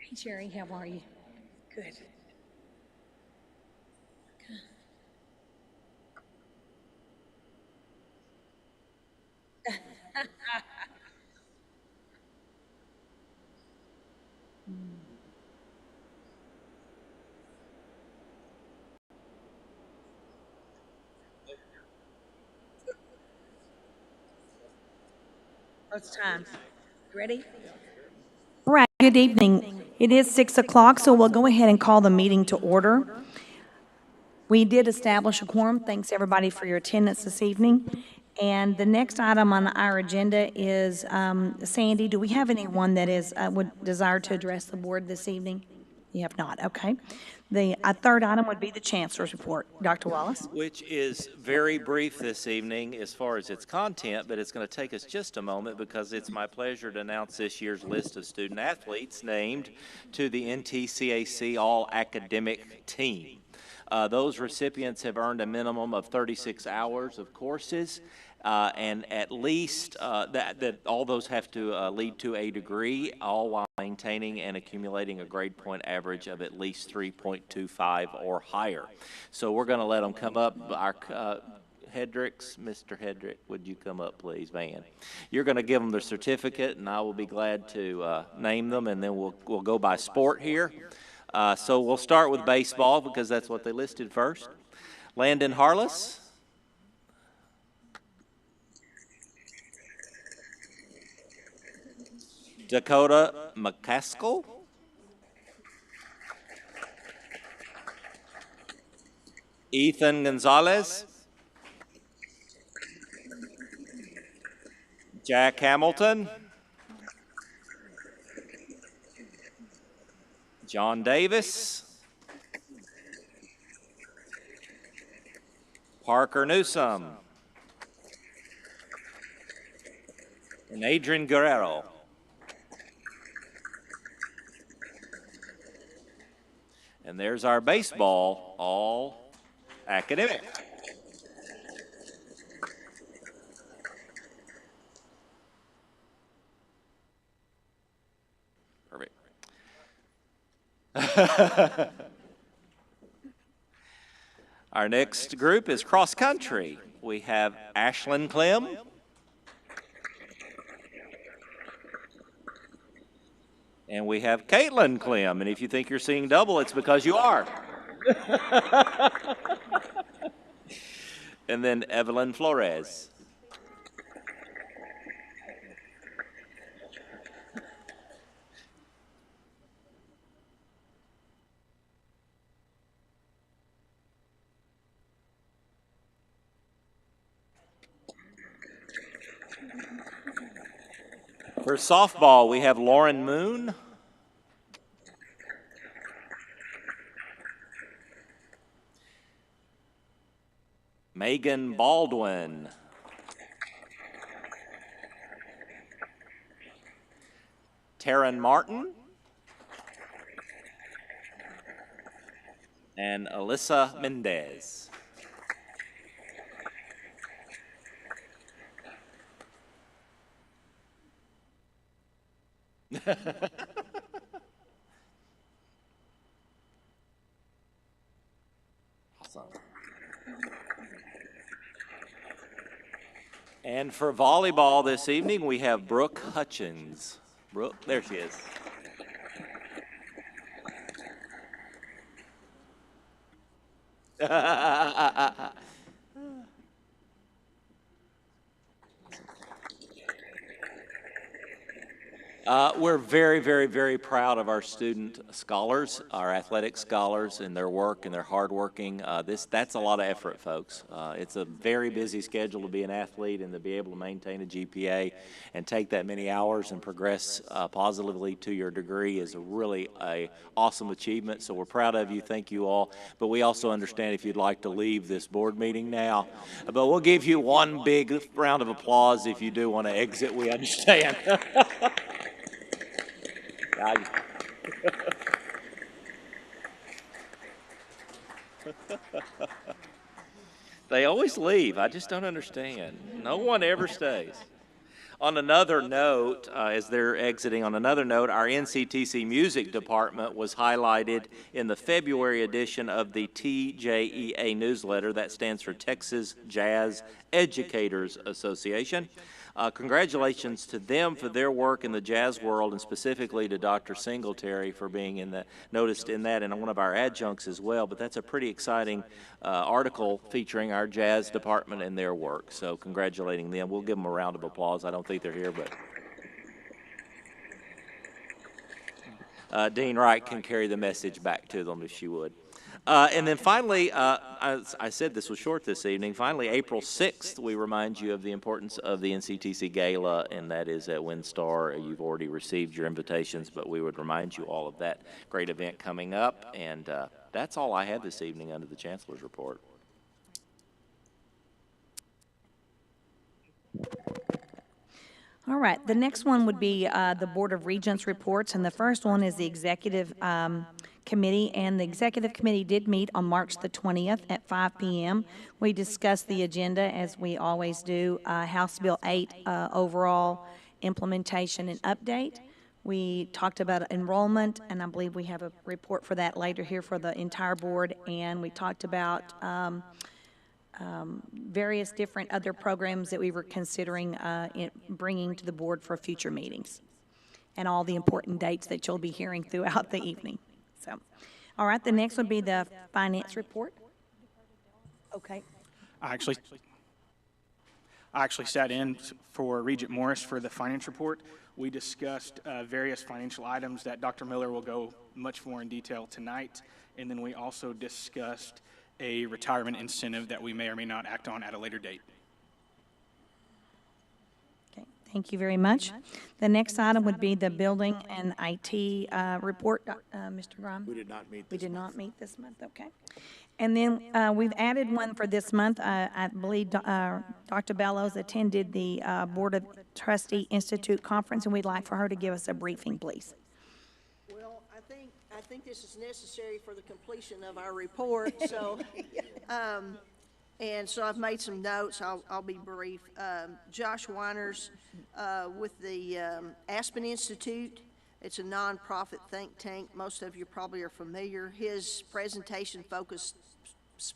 Hey, Jerry, how are you? Good. It's time. You ready? All right, good evening. It is 6 o'clock, so we'll go ahead and call the meeting to order. We did establish a quorum. Thanks, everybody, for your attendance this evening. And the next item on our agenda is, Sandy, do we have anyone that would desire to address the board this evening? You have not, okay. The third item would be the Chancellor's report. Dr. Wallace? Which is very brief this evening as far as its content, but it's going to take us just a moment because it's my pleasure to announce this year's list of student athletes named to the NTCAC All-Academic Team. Those recipients have earned a minimum of 36 hours of courses, and at least that all those have to lead to a degree, all while maintaining and accumulating a grade point average of at least 3.25 or higher. So we're going to let them come up. Our Hedricks, Mr. Hedrick, would you come up, please, Van? You're going to give them their certificate, and I will be glad to name them, and then we'll go by sport here. So we'll start with baseball because that's what they listed first. Landon Harless. Dakota McCaskill. Ethan Gonzalez. Jack Hamilton. John Davis. Parker Newsome. And Adrian Guerrero. And there's our baseball all academic. Perfect. Our next group is cross country. We have Ashlyn Clem. And we have Caitlin Clem, and if you think you're seeing double, it's because you are. And then Evelyn Flores. For softball, we have Lauren Moon. Megan Baldwin. Taryn Martin. And Alyssa Mendez. Awesome. And for volleyball this evening, we have Brooke Hutchins. Brooke, there she is. We're very, very, very proud of our student scholars, our athletic scholars, and their work and their hard working. That's a lot of effort, folks. It's a very busy schedule to be an athlete and to be able to maintain a GPA and take that many hours and progress positively to your degree is really a awesome achievement. So we're proud of you. Thank you all. But we also understand if you'd like to leave this board meeting now. But we'll give you one big round of applause if you do want to exit. We understand. They always leave. I just don't understand. No one ever stays. On another note, as they're exiting, on another note, our NCTC music department was highlighted in the February edition of the TJEA newsletter. That stands for Texas Jazz Educators Association. Congratulations to them for their work in the jazz world, and specifically to Dr. Singletary for being noticed in that, and one of our adjuncts as well. But that's a pretty exciting article featuring our jazz department and their work. So congratulating them. We'll give them a round of applause. I don't think they're here, but Dean Wright can carry the message back to them if she would. And then finally, I said this was short this evening. Finally, April 6th, we remind you of the importance of the NCTC Gala, and that is at WinStar. You've already received your invitations, but we would remind you all of that great event coming up. And that's all I have this evening under the Chancellor's report. All right, the next one would be the Board of Regents reports, and the first one is the Executive Committee, and the Executive Committee did meet on March the 20th at 5 p.m. We discussed the agenda, as we always do, House Bill 8 overall implementation and update. We talked about enrollment, and I believe we have a report for that later here for the entire board, and we talked about various different other programs that we were considering bringing to the board for future meetings, and all the important dates that you'll be hearing throughout the evening. So, all right, the next would be the finance report. Okay. I actually sat in for Regent Morris for the finance report. We discussed various financial items that Dr. Miller will go much more in detail tonight, and then we also discussed a retirement incentive that we may or may not act on at a later date. Okay, thank you very much. The next item would be the building and IT report. Mr. Grimes? We did not meet this We did not meet this month, okay. And then we've added one for this month. I believe Dr. Bellows attended the Board of Trustee Institute Conference, and we'd like for her to give us a briefing, please. Well, I think this is necessary for the completion of our report, so, and so I've made some notes. I'll be brief. Josh Weiners with the Aspen Institute. It's a nonprofit think tank. Most of you probably are familiar. His presentation focused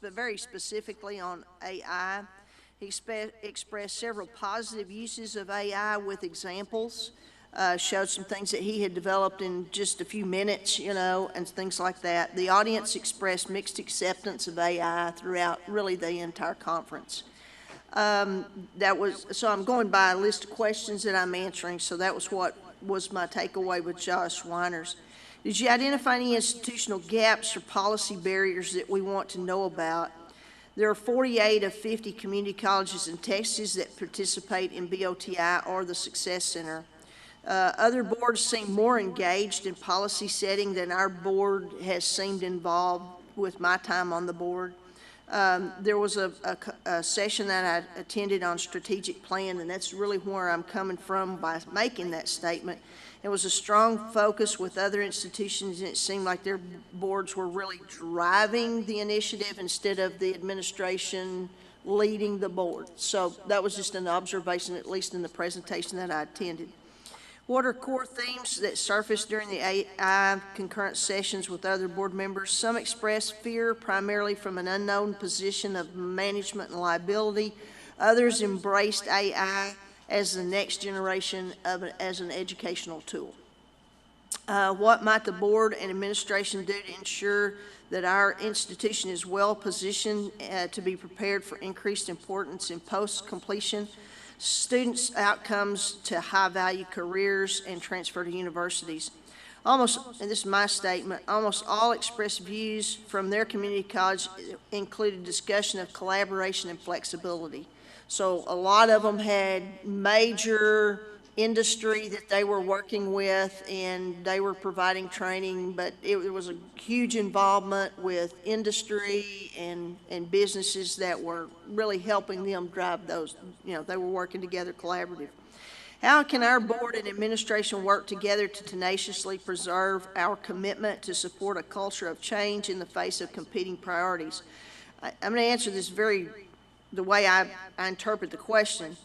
very specifically on AI. He expressed several positive uses of AI with examples. Showed some things that he had developed in just a few minutes, you know, and things like that. The audience expressed mixed acceptance of AI throughout really the entire conference. So I'm going by a list of questions that I'm answering, so that was what was my takeaway with Josh Weiners. Did you identify any institutional gaps or policy barriers that we want to know about? There are 48 of 50 community colleges in Texas that participate in BOTI or the Success Center. Other boards seem more engaged in policy setting than our board has seemed involved with my time on the board. There was a session that I attended on strategic plan, and that's really where I'm coming from by making that statement. It was a strong focus with other institutions, and it seemed like their boards were really driving the initiative instead of the administration leading the board. So that was just an observation, at least in the presentation that I attended. What are core themes that surfaced during the AI concurrent sessions with other board members? Some expressed fear primarily from an unknown position of management and liability. Others embraced AI as the next generation as an educational tool. What might the board and administration do to ensure that our institution is well positioned to be prepared for increased importance in post-completion students' outcomes to high-value careers and transfer to universities? Almost, and this is my statement, almost all expressed views from their community college included discussion of collaboration and flexibility. So a lot of them had major industry that they were working with, and they were providing training, but it was a huge involvement with industry and businesses that were really helping them drive those, you know, they were working together collaborative. How can our board and administration work together to tenaciously preserve our commitment to support a culture of change in the face of competing priorities? I'm going to answer this the way I interpret the question.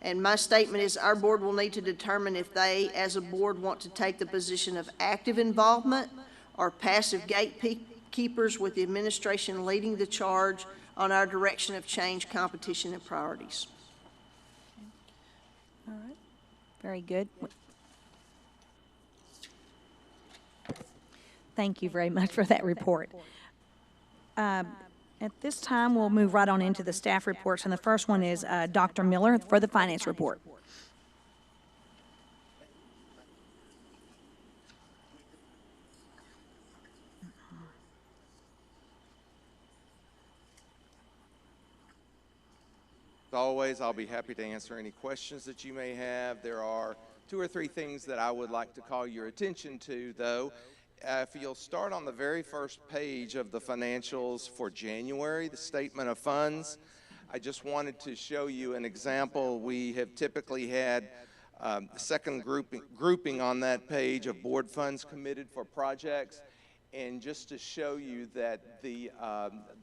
And my statement is our board will need to determine if they, as a board, want to take the position of active involvement or passive gatekeepers, with the administration leading the charge on our direction of change, competition, and priorities. Very good. Thank you very much for that report. At this time, we'll move right on into the staff reports, and the first one is Dr. Miller for the finance report. As always, I'll be happy to answer any questions that you may have. There are 2 or 3 things that I would like to call your attention to, though. If you'll start on the very first page of the financials for January, the statement of funds, I just wanted to show you an example. We have typically had the second grouping on that page of board funds committed for projects. And just to show you that the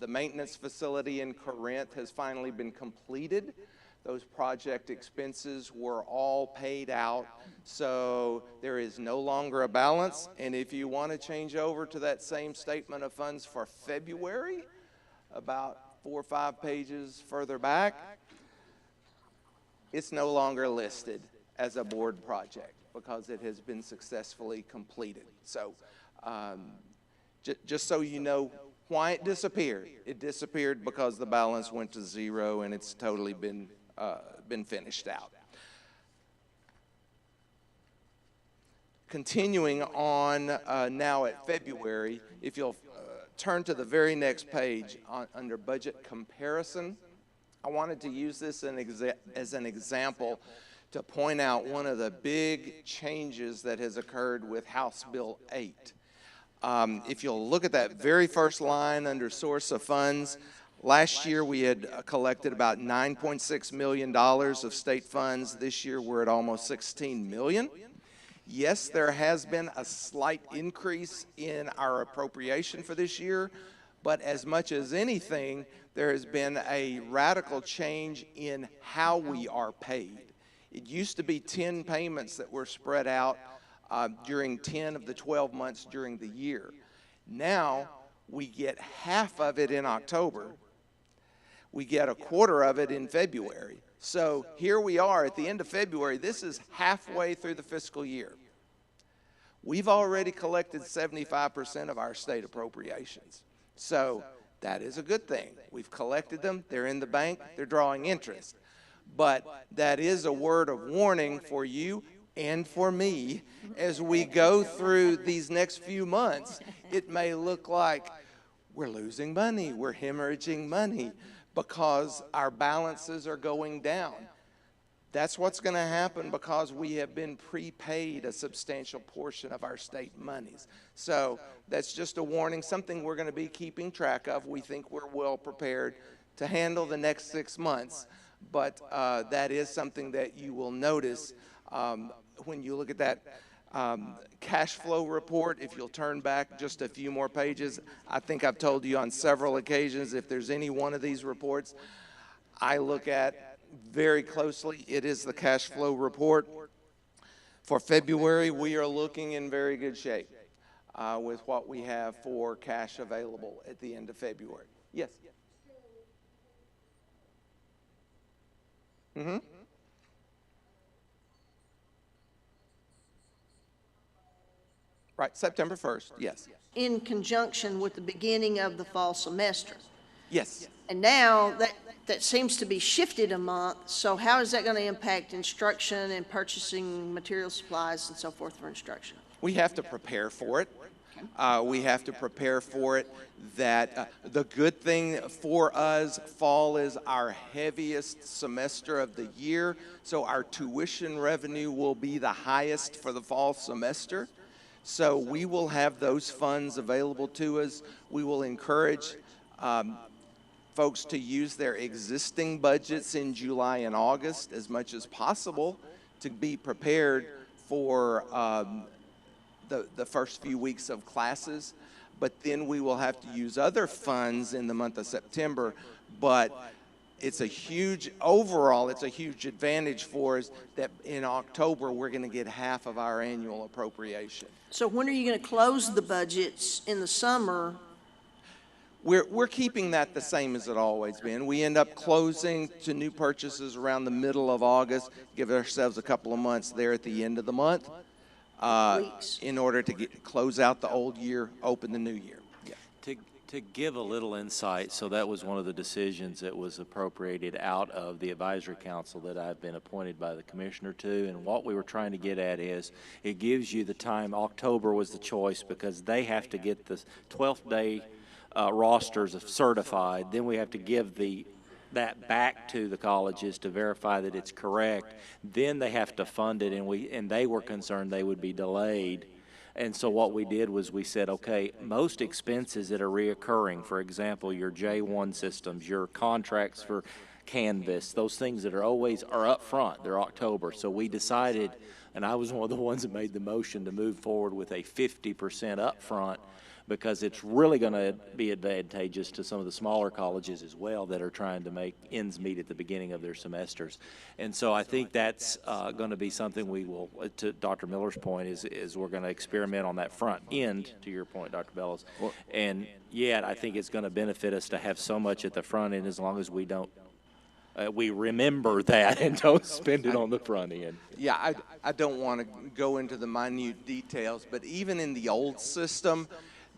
maintenance facility in Corinth has finally been completed. Those project expenses were all paid out, so there is no longer a balance. And if you want to change over to that same statement of funds for February, about 4 or 5 pages further back, it's no longer listed as a board project because it has been successfully completed. So just so you know why it disappeared because the balance went to 0 and it's totally been finished out. Continuing on now at February, if you'll turn to the very next page under budget comparison, I wanted to use this as an example to point out one of the big changes that has occurred with House Bill 8. If you'll look at that very first line under source of funds, last year we had collected about $9.6 million of state funds. This year we're at almost $16 million. Yes, there has been a slight increase in our appropriation for this year, but as much as anything, there has been a radical change in how we are paid. It used to be 10 payments that were spread out during 10 of the 12 months during the year. Now we get half of it in October. We get a quarter of it in February. So here we are at the end of February. This is halfway through the fiscal year. We've already collected 75% of our state appropriations. So that is a good thing. We've collected them. They're in the bank. They're drawing interest. But that is a word of warning for you and for me as we go through these next few months. It may look like we're losing money, we're hemorrhaging money because our balances are going down. That's what's going to happen because we have been prepaid a substantial portion of our state monies. So that's just a warning, something we're going to be keeping track of. We think we're well prepared to handle the next 6 months, but that is something that you will notice when you look at that cash flow report. If you'll turn back just a few more pages, I think I've told you on several occasions, if there's any one of these reports I look at very closely, it is the cash flow report. For February, we are looking in very good shape with what we have for cash available at the end of February. Yes? Mm-hmm. Right, September 1st, yes. In conjunction with the beginning of the fall semester. Yes. And now that seems to be shifted a month, so how is that going to impact instruction and purchasing material supplies and so forth for instruction? We have to prepare for it. We have to prepare for it. That the good thing for us, fall is our heaviest semester of the year, so our tuition revenue will be the highest for the fall semester. So we will have those funds available to us. We will encourage folks to use their existing budgets in July and August as much as possible to be prepared for the first few weeks of classes. But then we will have to use other funds in the month of September. But it's a huge, overall, it's a huge advantage for us that in October, we're going to get half of our annual appropriation. So when are you going to close the budgets in the summer? We're keeping that the same as it always been. We end up closing to new purchases around the middle of August, give ourselves a couple of months there at the end of the month Weeks. in order to close out the old year, open the new year. Yeah. To give a little insight, so that was one of the decisions that was appropriated out of the advisory council that I've been appointed by the commissioner to, and what we were trying to get at is it gives you the time. October was the choice because they have to get the 12th day rosters certified. Then we have to give that back to the colleges to verify that it's correct. Then they have to fund it, and they were concerned they would be delayed. And so what we did was we said, okay, most expenses that are reoccurring, for example, your J1 systems, your contracts for Canvas, those things that are always are up front, they're October. So we decided, and I was one of the ones that made the motion to move forward with a 50% upfront, because it's really going to be advantageous to some of the smaller colleges as well that are trying to make ends meet at the beginning of their semesters. And so I think that's going to be something we will, to Dr. Miller's point, is we're going to experiment on that front end, to your point, Dr. Bellows. And yet I think it's going to benefit us to have so much at the front end as long as we don't, we remember that and don't spend it on the front end. Yeah, I don't want to go into the minute details, but even in the old system,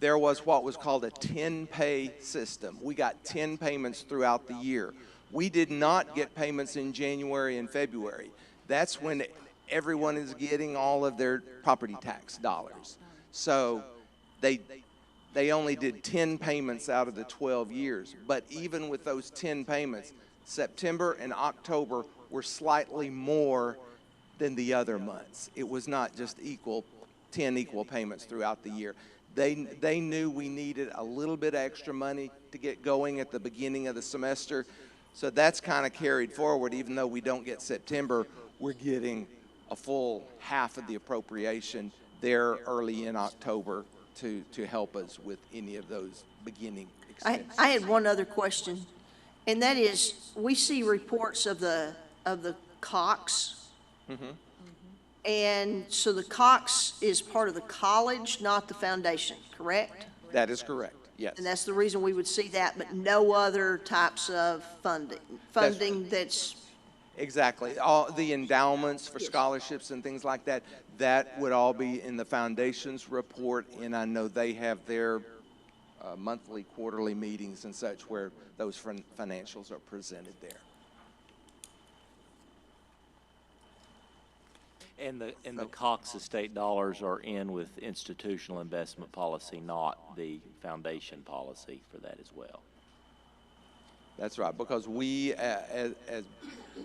there was what was called a 10-pay system. We got 10 payments throughout the year. We did not get payments in January and February. That's when everyone is getting all of their property tax dollars. So they only did 10 payments out of the 12 years. But even with those 10 payments, September and October were slightly more than the other months. It was not just 10 equal payments throughout the year. They knew we needed a little bit extra money to get going at the beginning of the semester. So that's kind of carried forward. Even though we don't get September, we're getting a full half of the appropriation there early in October to help us with any of those beginning expenses. I had one other question, and that is, we see reports of the Cox. And so the Cox is part of the college, not the foundation, correct? That is correct, yes. And that's the reason we would see that, but no other types of funding that's, Exactly. All the endowments for scholarships and things like that, that would all be in the foundation's report, and I know they have their monthly, quarterly meetings and such where those financials are presented there. And the Cox estate dollars are in with institutional investment policy, not the foundation policy for that as well. That's right, because we, as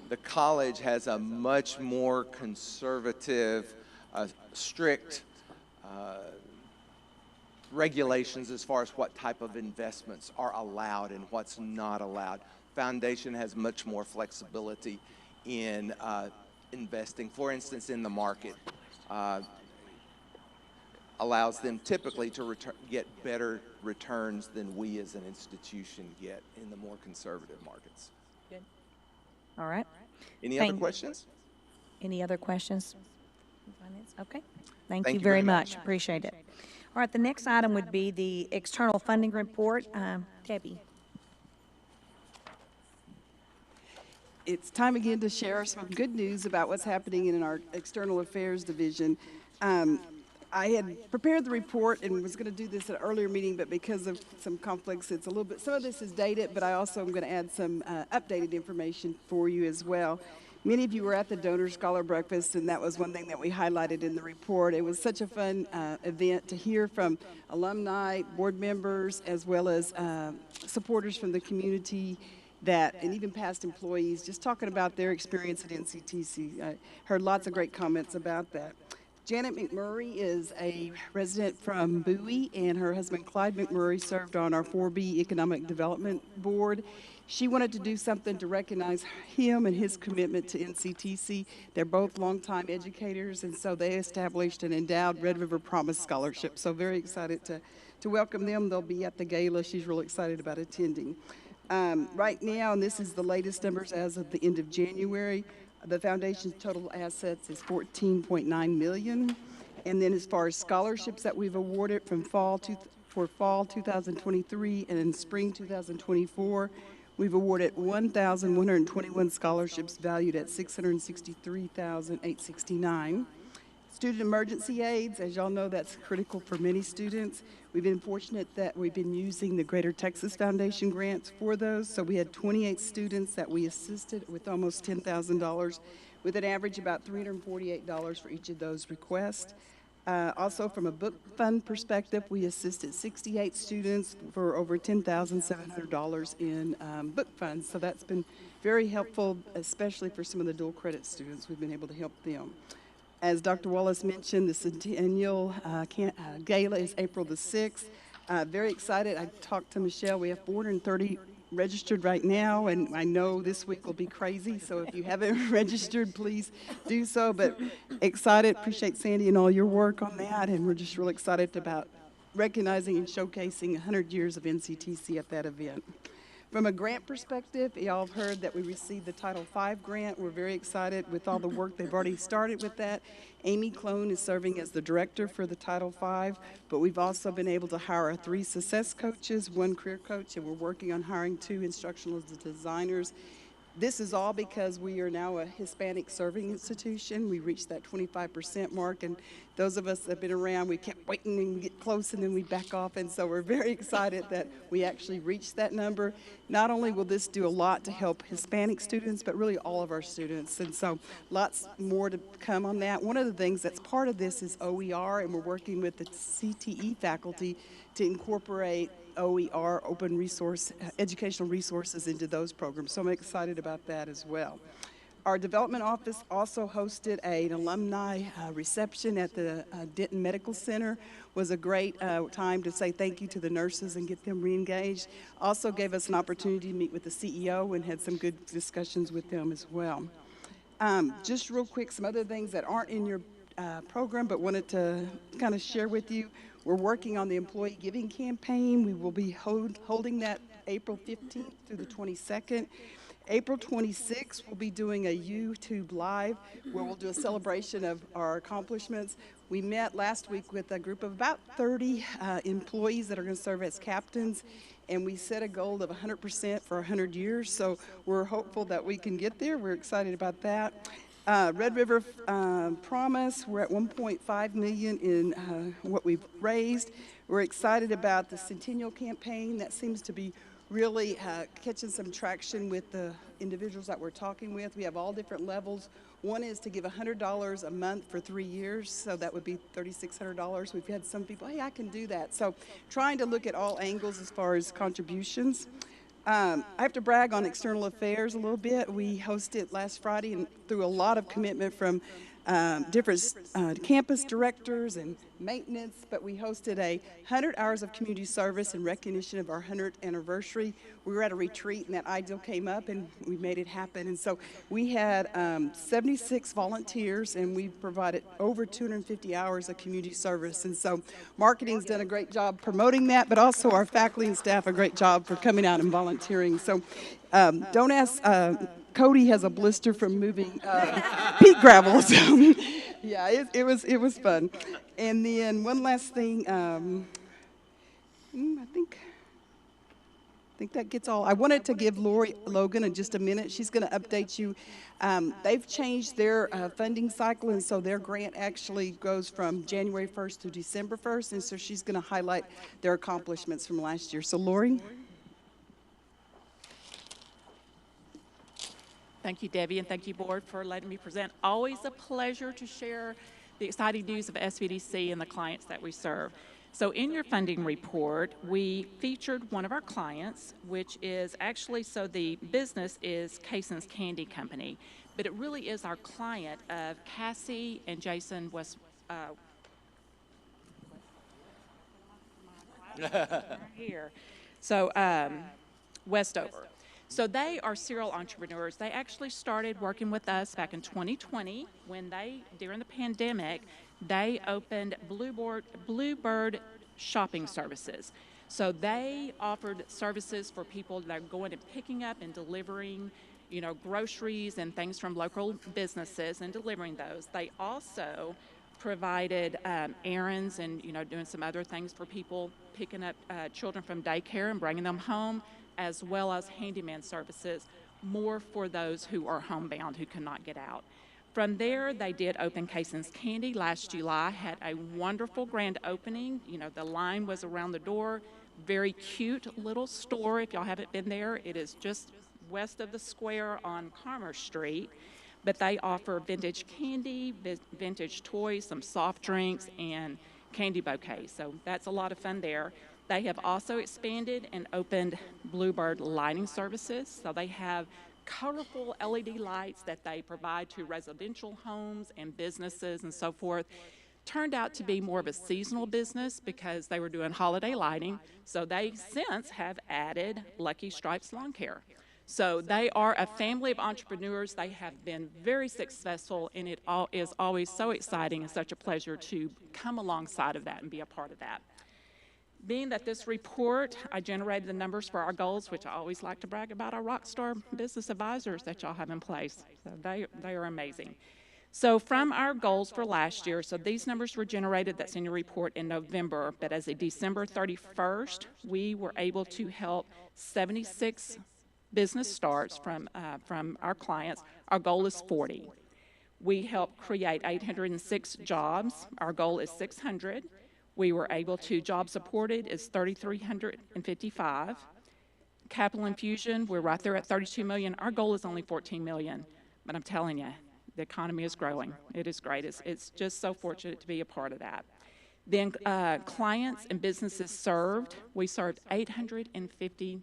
the college has a much more conservative, strict regulations as far as what type of investments are allowed and what's not allowed. Foundation has much more flexibility in investing, for instance, in the market, allows them typically to get better returns than we as an institution get in the more conservative markets. Good. All right. Any other questions? Any other questions? Okay. Thank Thank you you very very much. Appreciate it. All right, the next item would be the external funding report. Debbie. It's time again to share some good news about what's happening in our External Affairs Division. I had prepared the report and was going to do this at an earlier meeting, but because of some conflicts, it's a little bit, some of this is dated, but I also am going to add some updated information for you as well. Many of you were at the Donor Scholar Breakfast, and that was one thing that we highlighted in the report. It was such a fun event to hear from alumni, board members, as well as supporters from the community, and even past employees, just talking about their experience at NCTC. I heard lots of great comments about that. Janet McMurray is a resident from Bowie, and her husband Clyde McMurray served on our 4B Economic Development Board. She wanted to do something to recognize him and his commitment to NCTC. They're both longtime educators, and so they established an endowed Red River Promise Scholarship. So very excited to welcome them. They'll be at the gala. She's really excited about attending. Right now, and this is the latest numbers as of the end of January, the foundation's total assets is 14.9 million. And then as far as scholarships that we've awarded for fall 2023 and in spring 2024, we've awarded 1,121 scholarships valued at $663,869. Student emergency aids, as y'all know, that's critical for many students. We've been fortunate that we've been using the Greater Texas Foundation grants for those. So we had 28 students that we assisted with almost $10,000, with an average about $348 for each of those requests. Also, from a book fund perspective, we assisted 68 students for over $10,700 in book funds. So that's been very helpful, especially for some of the dual credit students. We've been able to help them. As Dr. Wallace mentioned, the Centennial Gala is April the 6th. Very excited. I talked to Michelle. We have 430 registered right now, and I know this week will be crazy, so if you haven't registered, please do so. But excited, appreciate Sandy and all your work on that, and we're just really excited about recognizing and showcasing 100 years of NCTC at that event. From a grant perspective, y'all have heard that we received the Title V grant. We're very excited with all the work they've already started with that. Amy Clone is serving as the director for the Title V, but we've also been able to hire 3 success coaches, 1 career coach, and we're working on hiring 2 instructional designers. This is all because we are now a Hispanic serving institution. We reached that 25% mark, and those of us that have been around, we kept waiting and we get close and then we back off, and so we're very excited that we actually reached that number. Not only will this do a lot to help Hispanic students, but really all of our students, and so lots more to come on that. One of the things that's part of this is OER, and we're working with the CTE faculty to incorporate OER, open resource, educational resources into those programs. So I'm excited about that as well. Our development office also hosted an alumni reception at the Denton Medical Center. Was a great time to say thank you to the nurses and get them re-engaged. Also gave us an opportunity to meet with the CEO and had some good discussions with them as well. Just real quick, some other things that aren't in your program, but wanted to kind of share with you. We're working on the employee giving campaign. We will be holding that April 15th through the 22nd. April 26th, we'll be doing a YouTube Live where we'll do a celebration of our accomplishments. We met last week with a group of about 30 employees that are going to serve as captains, and we set a goal of 100% for 100 years, so we're hopeful that we can get there. We're excited about that. Red River Promise, we're at 1.5 million in what we've raised. We're excited about the Centennial campaign. That seems to be really catching some traction with the individuals that we're talking with. We have all different levels. One is to give $100 a month for 3 years, so that would be $3,600. We've had some people, hey, I can do that. So trying to look at all angles as far as contributions. I have to brag on external affairs a little bit. We hosted last Friday and through a lot of commitment from different campus directors and maintenance, but we hosted 100 hours of community service in recognition of our 100th anniversary. We were at a retreat and that ideal came up and we made it happen. And so we had 76 volunteers and we provided over 250 hours of community service. And so marketing's done a great job promoting that, but also our faculty and staff a great job for coming out and volunteering. So don't ask, Cody has a blister from moving peat gravel. So yeah, it was fun. And then one last thing, I think that gets all. I wanted to give Lori Logan in just a minute. She's going to update you. They've changed their funding cycle, and so their grant actually goes from January 1st to December 1st, and so she's going to highlight their accomplishments from last year. So Lori? Thank you, Debbie, and thank you, Board, for letting me present. Always a pleasure to share the exciting news of SVDC and the clients that we serve. So in your funding report, we featured one of our clients, which is actually, so the business is Cason's Candy Company, but it really is our client of Cassie and Jason West. Here. So Westover. So they are serial entrepreneurs. They actually started working with us back in 2020 when during the pandemic, they opened Bluebird shopping services. So they offered services for people that are going and picking up and delivering, you know, groceries and things from local businesses and delivering those. They also provided errands and, you know, doing some other things for people picking up children from daycare and bringing them home, as well as handyman services, more for those who are homebound who cannot get out. From there, they did open Cason's Candy last July, had a wonderful grand opening. You know, the line was around the door. Very cute little store. If y'all haven't been there, it is just west of the square on Commerce Street. But they offer vintage candy, vintage toys, some soft drinks, and candy bouquets. So that's a lot of fun there. They have also expanded and opened Bluebird lighting services. So they have colorful LED lights that they provide to residential homes and businesses and so forth. Turned out to be more of a seasonal business because they were doing holiday lighting. So they since have added Lucky Stripes Lawn Care. So they are a family of entrepreneurs. They have been very successful, and it is always so exciting and such a pleasure to come alongside of that and be a part of that. Being that this report, I generated the numbers for our goals, which I always like to brag about our rock star business advisors that y'all have in place. So they are amazing. So from our goals for last year, so these numbers were generated, that's in your report, in November, but as of December 31st, we were able to help 76 business starts from our clients. Our goal is 40. We helped create 806 jobs. Our goal is 600. We were able to, job supported is 3,355. Capital infusion, we're right there at 32 million. Our goal is only 14 million, but I'm telling you, the economy is growing. It is great. It's just so fortunate to be a part of that. Then clients and businesses served, we served 850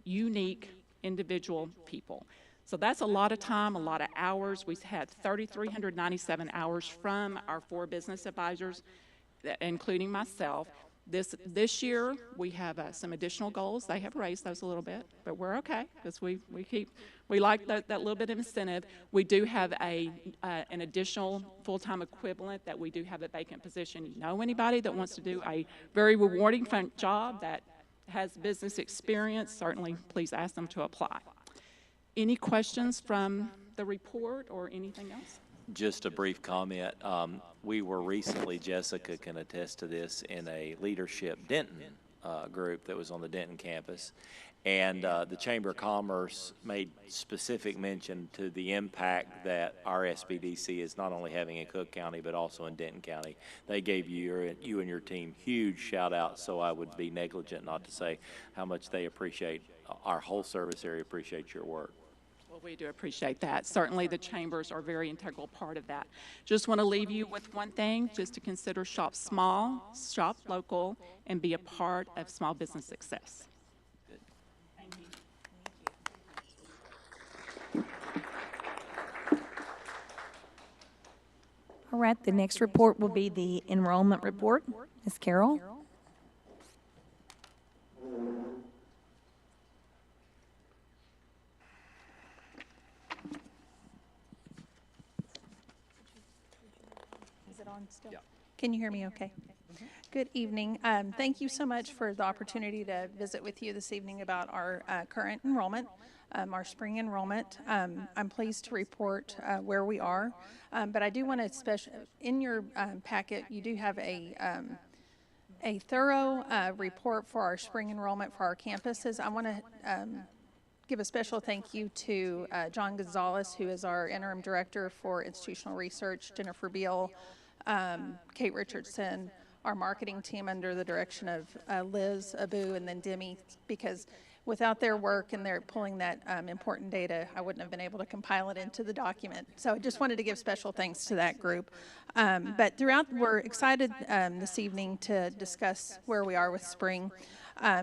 unique individual people. So that's a lot of time, a lot of hours. We had 3,397 hours from our 4 business advisors, including myself. This year, we have some additional goals. They have raised those a little bit, but we're okay because we like that little bit of incentive. We do have an additional full-time equivalent that we do have a vacant position. You know anybody that wants to do a very rewarding fun job that has business experience, certainly please ask them to apply. Any questions from the report or anything else? Just a brief comment. We were recently, Jessica can attest to this, in a leadership Denton group that was on the Denton campus. And the Chamber of Commerce made specific mention to the impact that our SBDC is not only having in Cook County, but also in Denton County. They gave you and your team huge shout outs, so I would be negligent not to say how much they appreciate, our whole service area appreciates your work. Well, we do appreciate that. Certainly the chambers are a very integral part of that. Just want to leave you with one thing, just to consider shop small, shop local, and be a part of small business success. All right, the next report will be the enrollment report. Ms. Carroll? Is it on still? Yeah. Can you hear me okay? Mm-hmm. Good evening. Thank you so much for the opportunity to visit with you this evening about our current enrollment. Our spring enrollment. I'm pleased to report where we are, but I do want to in your packet you do have a thorough report for our spring enrollment for our campuses. I want to give a special thank you to John Gonzalez, who is our interim director for institutional research, Jennifer Beal, Kate Richardson, our marketing team under the direction of Liz Abu and then Demi, because without their work and their pulling that important data, I wouldn't have been able to compile it into the document. So I just wanted to give special thanks to that group. But throughout, we're excited this evening to discuss where we are with spring.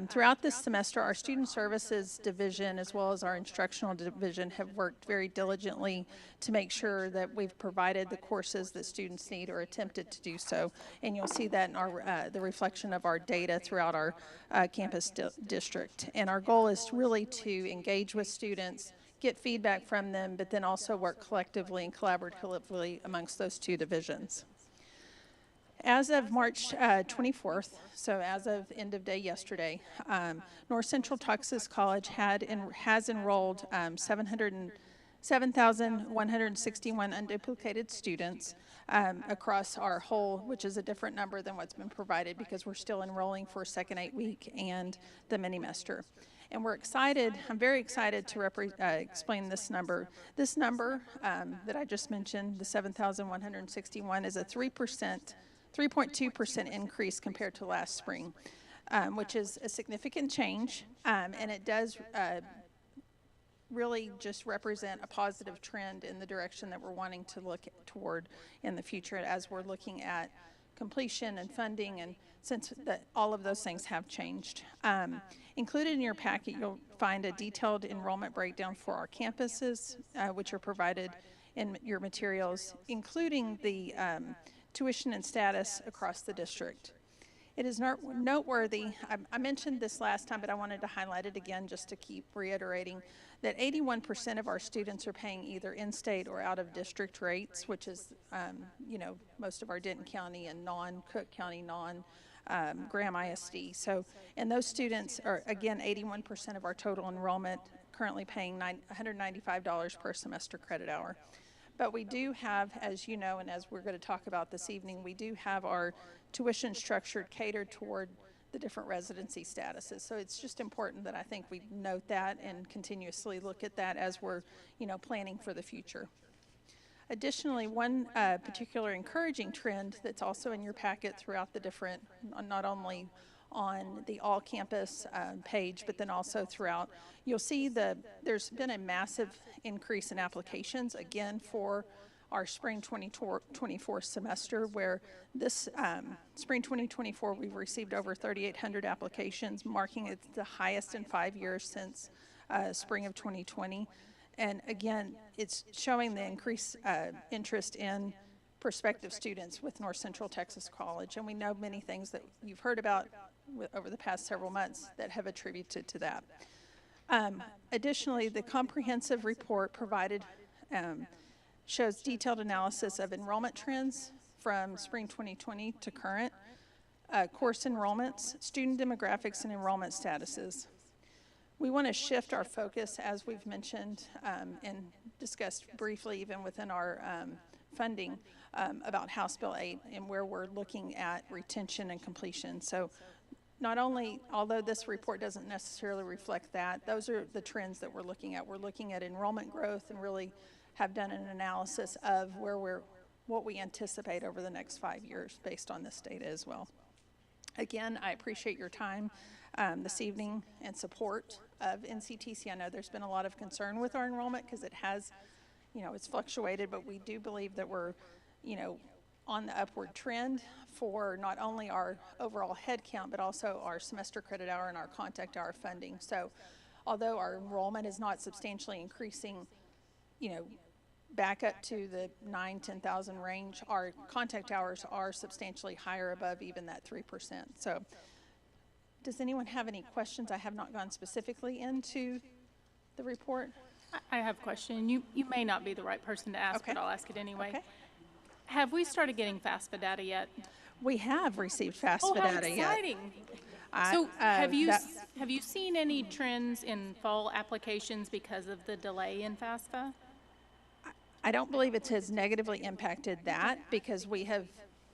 Throughout this semester, our Student Services Division as well as our Instructional Division have worked very diligently to make sure that we've provided the courses that students need or attempted to do so. And you'll see that in our the reflection of our data throughout our campus district. And our goal is really to engage with students, get feedback from them, but then also work collectively and collaboratively amongst those two divisions. As of March 24th, so as of end of day yesterday, North Central Texas College has enrolled 7,161 unduplicated students across our whole, which is a different number than what's been provided because we're still enrolling for second 8-week and the mini-mester. And we're excited, I'm very excited to explain this number. This number that I just mentioned, the 7,161, is a 3.2% increase compared to last spring, which is a significant change, and it does really just represent a positive trend in the direction that we're wanting to look toward in the future as we're looking at completion and funding, and since all of those things have changed. Included in your packet, you'll find a detailed enrollment breakdown for our campuses, which are provided in your materials, including the tuition and status across the district. It is noteworthy, I mentioned this last time, but I wanted to highlight it again just to keep reiterating that 81% of our students are paying either in-state or out-of-district rates, which is, you know, most of our Denton County and non-Cook County, Graham ISD. So, and those students are, again, 81% of our total enrollment, currently paying $195 per semester credit hour. But we do have, as you know, and as we're going to talk about this evening, we do have our tuition structured catered toward the different residency statuses. So it's just important that I think we note that and continuously look at that as we're, you know, planning for the future. Additionally, one particular encouraging trend that's also in your packet throughout the different, not only on the all-campus page, but then also throughout, you'll see there's been a massive increase in applications, again, for our spring 2024 semester, where this spring 2024, we've received over 3,800 applications, marking it the highest in 5 years since spring of 2020. And again, it's showing the increased interest in prospective students with North Central Texas College. And we know many things that you've heard about over the past several months that have attributed to that. Additionally, the comprehensive report provided shows detailed analysis of enrollment trends from spring 2020 to current, course enrollments, student demographics, and enrollment statuses. We want to shift our focus, as we've mentioned and discussed briefly even within our funding, about House Bill 8 and where we're looking at retention and completion. So not only, although this report doesn't necessarily reflect that, those are the trends that we're looking at. We're looking at enrollment growth and really have done an analysis of what we anticipate over the next 5 years based on this data as well. Again, I appreciate your time this evening and support of NCTC. I know there's been a lot of concern with our enrollment because it has, you know, it's fluctuated, but we do believe that we're, you know, on the upward trend for not only our overall head count, but also our semester credit hour and our contact hour funding. So although our enrollment is not substantially increasing, you know, back up to the 10,000 range, our contact hours are substantially higher above even that 3%. So does anyone have any questions? I have not gone specifically into the report. I have a question. You may not be the right person to ask, Okay. but I'll ask it anyway. Okay. Have we started getting FAFSA data yet? We have received FAFSA Oh, how data yet. exciting. So have you seen any trends in fall applications because of the delay in FAFSA? I don't believe it has negatively impacted that because we have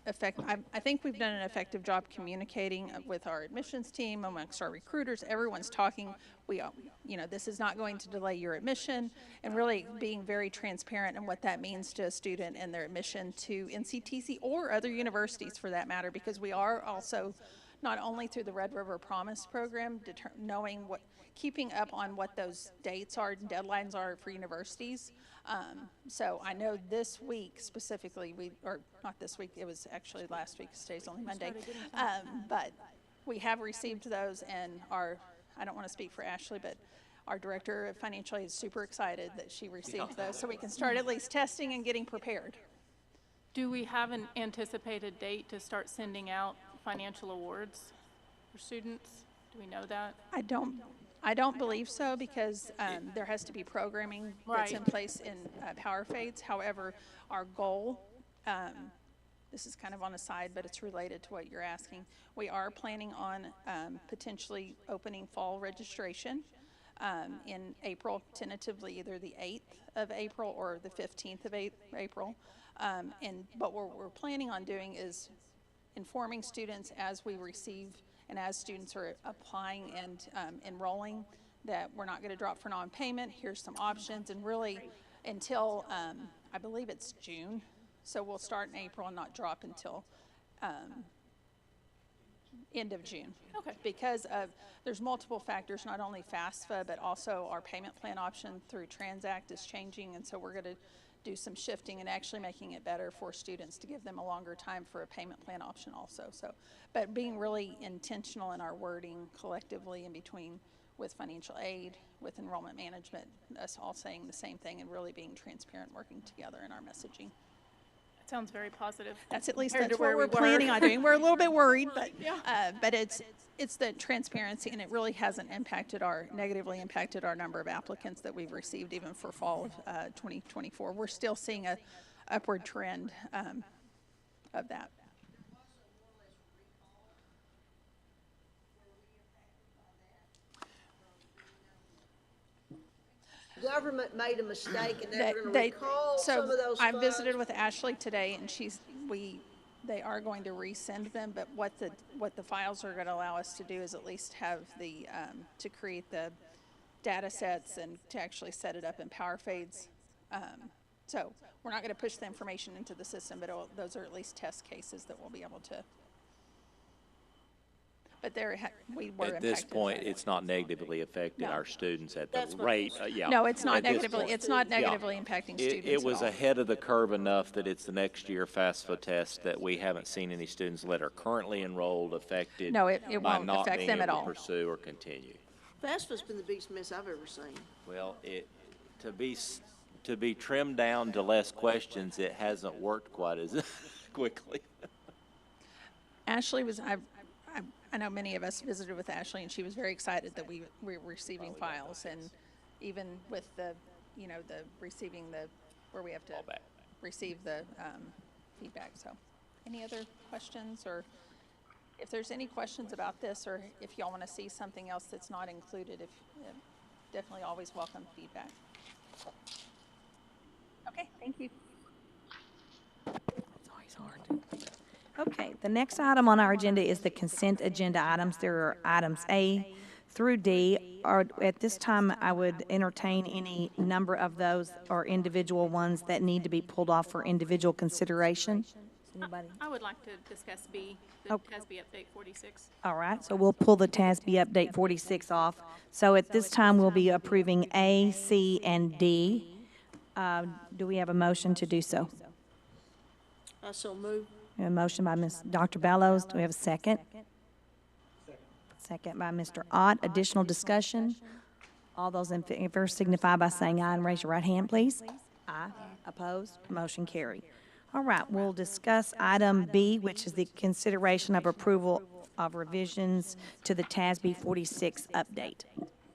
I think we've done an effective job communicating with our admissions team, amongst our recruiters. Everyone's talking. You know, this is not going to delay your admission, and really being very transparent in what that means to a student and their admission to NCTC or other universities for that matter, because we are also not only through the Red River Promise program, keeping up on what those dates are and deadlines are for universities. So I know this week specifically, or not this week, it was actually last week, today's only Monday, but we have received those, and I don't want to speak for Ashley, but our director of financial aid is super excited that she received those, so we can start at least testing and getting prepared. Do we have an anticipated date to start sending out financial awards for students? Do we know that? I don't believe so because there has to be programming that's in place in Power Fades. However, our goal this is kind of on the side, but it's related to what you're asking. We are planning on potentially opening fall registration in April, tentatively either the 8th of April or the 15th of April. And what we're planning on doing is informing students as we receive and as students are applying and enrolling that we're not going to drop for non-payment. Here's some options, and really until I believe it's June. So we'll start in April and not drop until end of June. Okay. Because there's multiple factors, not only FAFSA, but also our payment plan option through Transact is changing, and so we're going to do some shifting and actually making it better for students to give them a longer time for a payment plan option also. So, but being really intentional in our wording collectively in between with financial aid, with enrollment management, us all saying the same thing and really being transparent, working together in our messaging. That sounds very positive. That's at least compared that's to where what we're we were. planning on doing. We're a little bit worried, but it's the transparency, and it really hasn't negatively impacted our number of applicants that we've received even for fall of 2024. We're still seeing a upward trend of that. Government made a mistake and they were going to recall some of those I funds. visited with Ashley today, and they are going to resend them, but what the files are going to allow us to do is at least have to create the data sets and to actually set it up in PowerFades. So we're not going to push the information into the system, but those are at least test cases that we'll be able to. But we were impacted. At this point, by it's not negatively affecting No. our students at the That's what rate, I'm yeah. No, it's not At this negatively. point. It's not Yeah. negatively impacting students. It was at all. ahead of the curve enough that it's the next year FAFSA test that we haven't seen any students that are currently enrolled affected No, it by won't not affect being them at able all. to pursue or continue. FAFSA's been the biggest mess I've ever seen. Well, to be trimmed down to less questions, it hasn't worked quite as quickly. Ashley was, I know many of us visited with Ashley, and she was very excited that we were receiving files, and even with receiving where we have to Fallback. receive the feedback. So, any other questions, or if there's any questions about this, or if y'all want to see something else that's not included, definitely always welcome feedback. Okay, thank you. It's always hard. Okay, the next item on our agenda is the consent agenda items. There are items A through D. At this time, I would entertain any number of those or individual ones that need to be pulled off for individual consideration. Anybody? I would like to discuss B, the Okay. TASB update 46. All right, so we'll pull the TASB update 46 off. So at this time, we'll be approving A, C, and D. Do we have a motion to do so? I so move. We have a motion by Dr. Bellows. Do we have a second? Second by Mr. Ott. Additional discussion? All those in favor signify by saying aye and raise your right hand, please. Aye. Opposed? Motion carried. All right, we'll discuss item B, which is the consideration of approval of revisions to the TASB 46 update.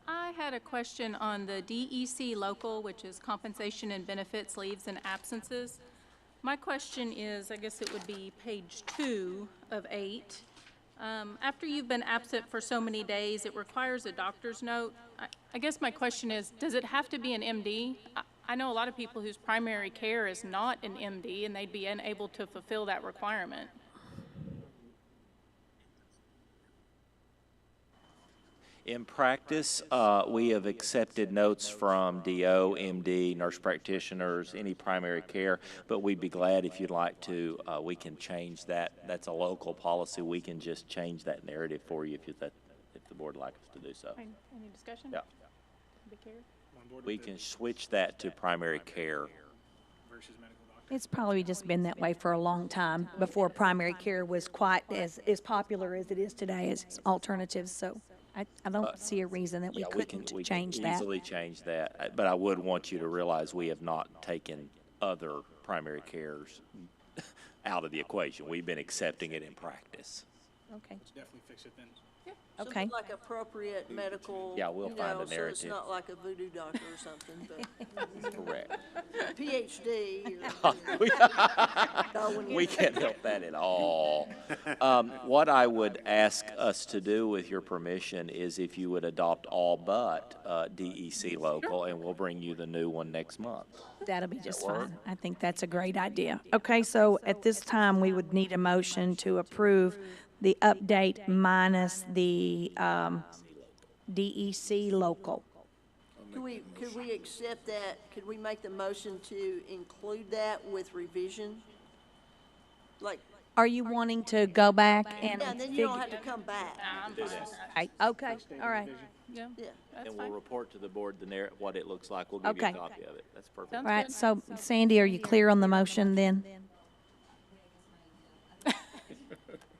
I had a question on the DEC local, which is compensation and benefits, leaves and absences. My question is, I guess it would be page 2 of 8. After you've been absent for so many days, it requires a doctor's note. I guess my question is, does it have to be an MD? I know a lot of people whose primary care is not an MD, and they'd be unable to fulfill that requirement. In practice, we have accepted notes from DO, MD, nurse practitioners, any primary care, but we'd be glad if you'd like to, we can change that. That's a local policy. We can just change that narrative for you if the board would like us to do so. Any discussion? Yeah. Be care? We can switch that to primary care. Versus medical doctor. It's probably just been that way for a long time, before primary care was quite as popular as it is today as alternatives, so I don't see a reason that we Yeah, couldn't we change can that. easily change that, but I would want you to realize we have not taken other primary cares out of the equation. We've been accepting it in practice. Okay. Definitely fix it then. Okay. Something like appropriate medical. Yeah, we'll find a So it's narrative. not like a voodoo doctor or something, but Correct. PhD or. We can't help that at all. What I would ask us to do, with your permission, is if you would adopt all but DEC local, and we'll bring you the new one next month. That'll be just work? fine. I think that's a great idea. Okay, so at this time, we would need a motion to approve the update minus the DEC local. Could we accept that? Could we make the motion to include that with revision? Like, Are you wanting to go back and yeah, and then you don't have to come back. Okay, all right. Yeah, Yeah. that's And we'll fine. report to the board what it looks like. We'll give you a Okay. copy of it. That's perfect. All right, so Sandy, are you clear on the motion then?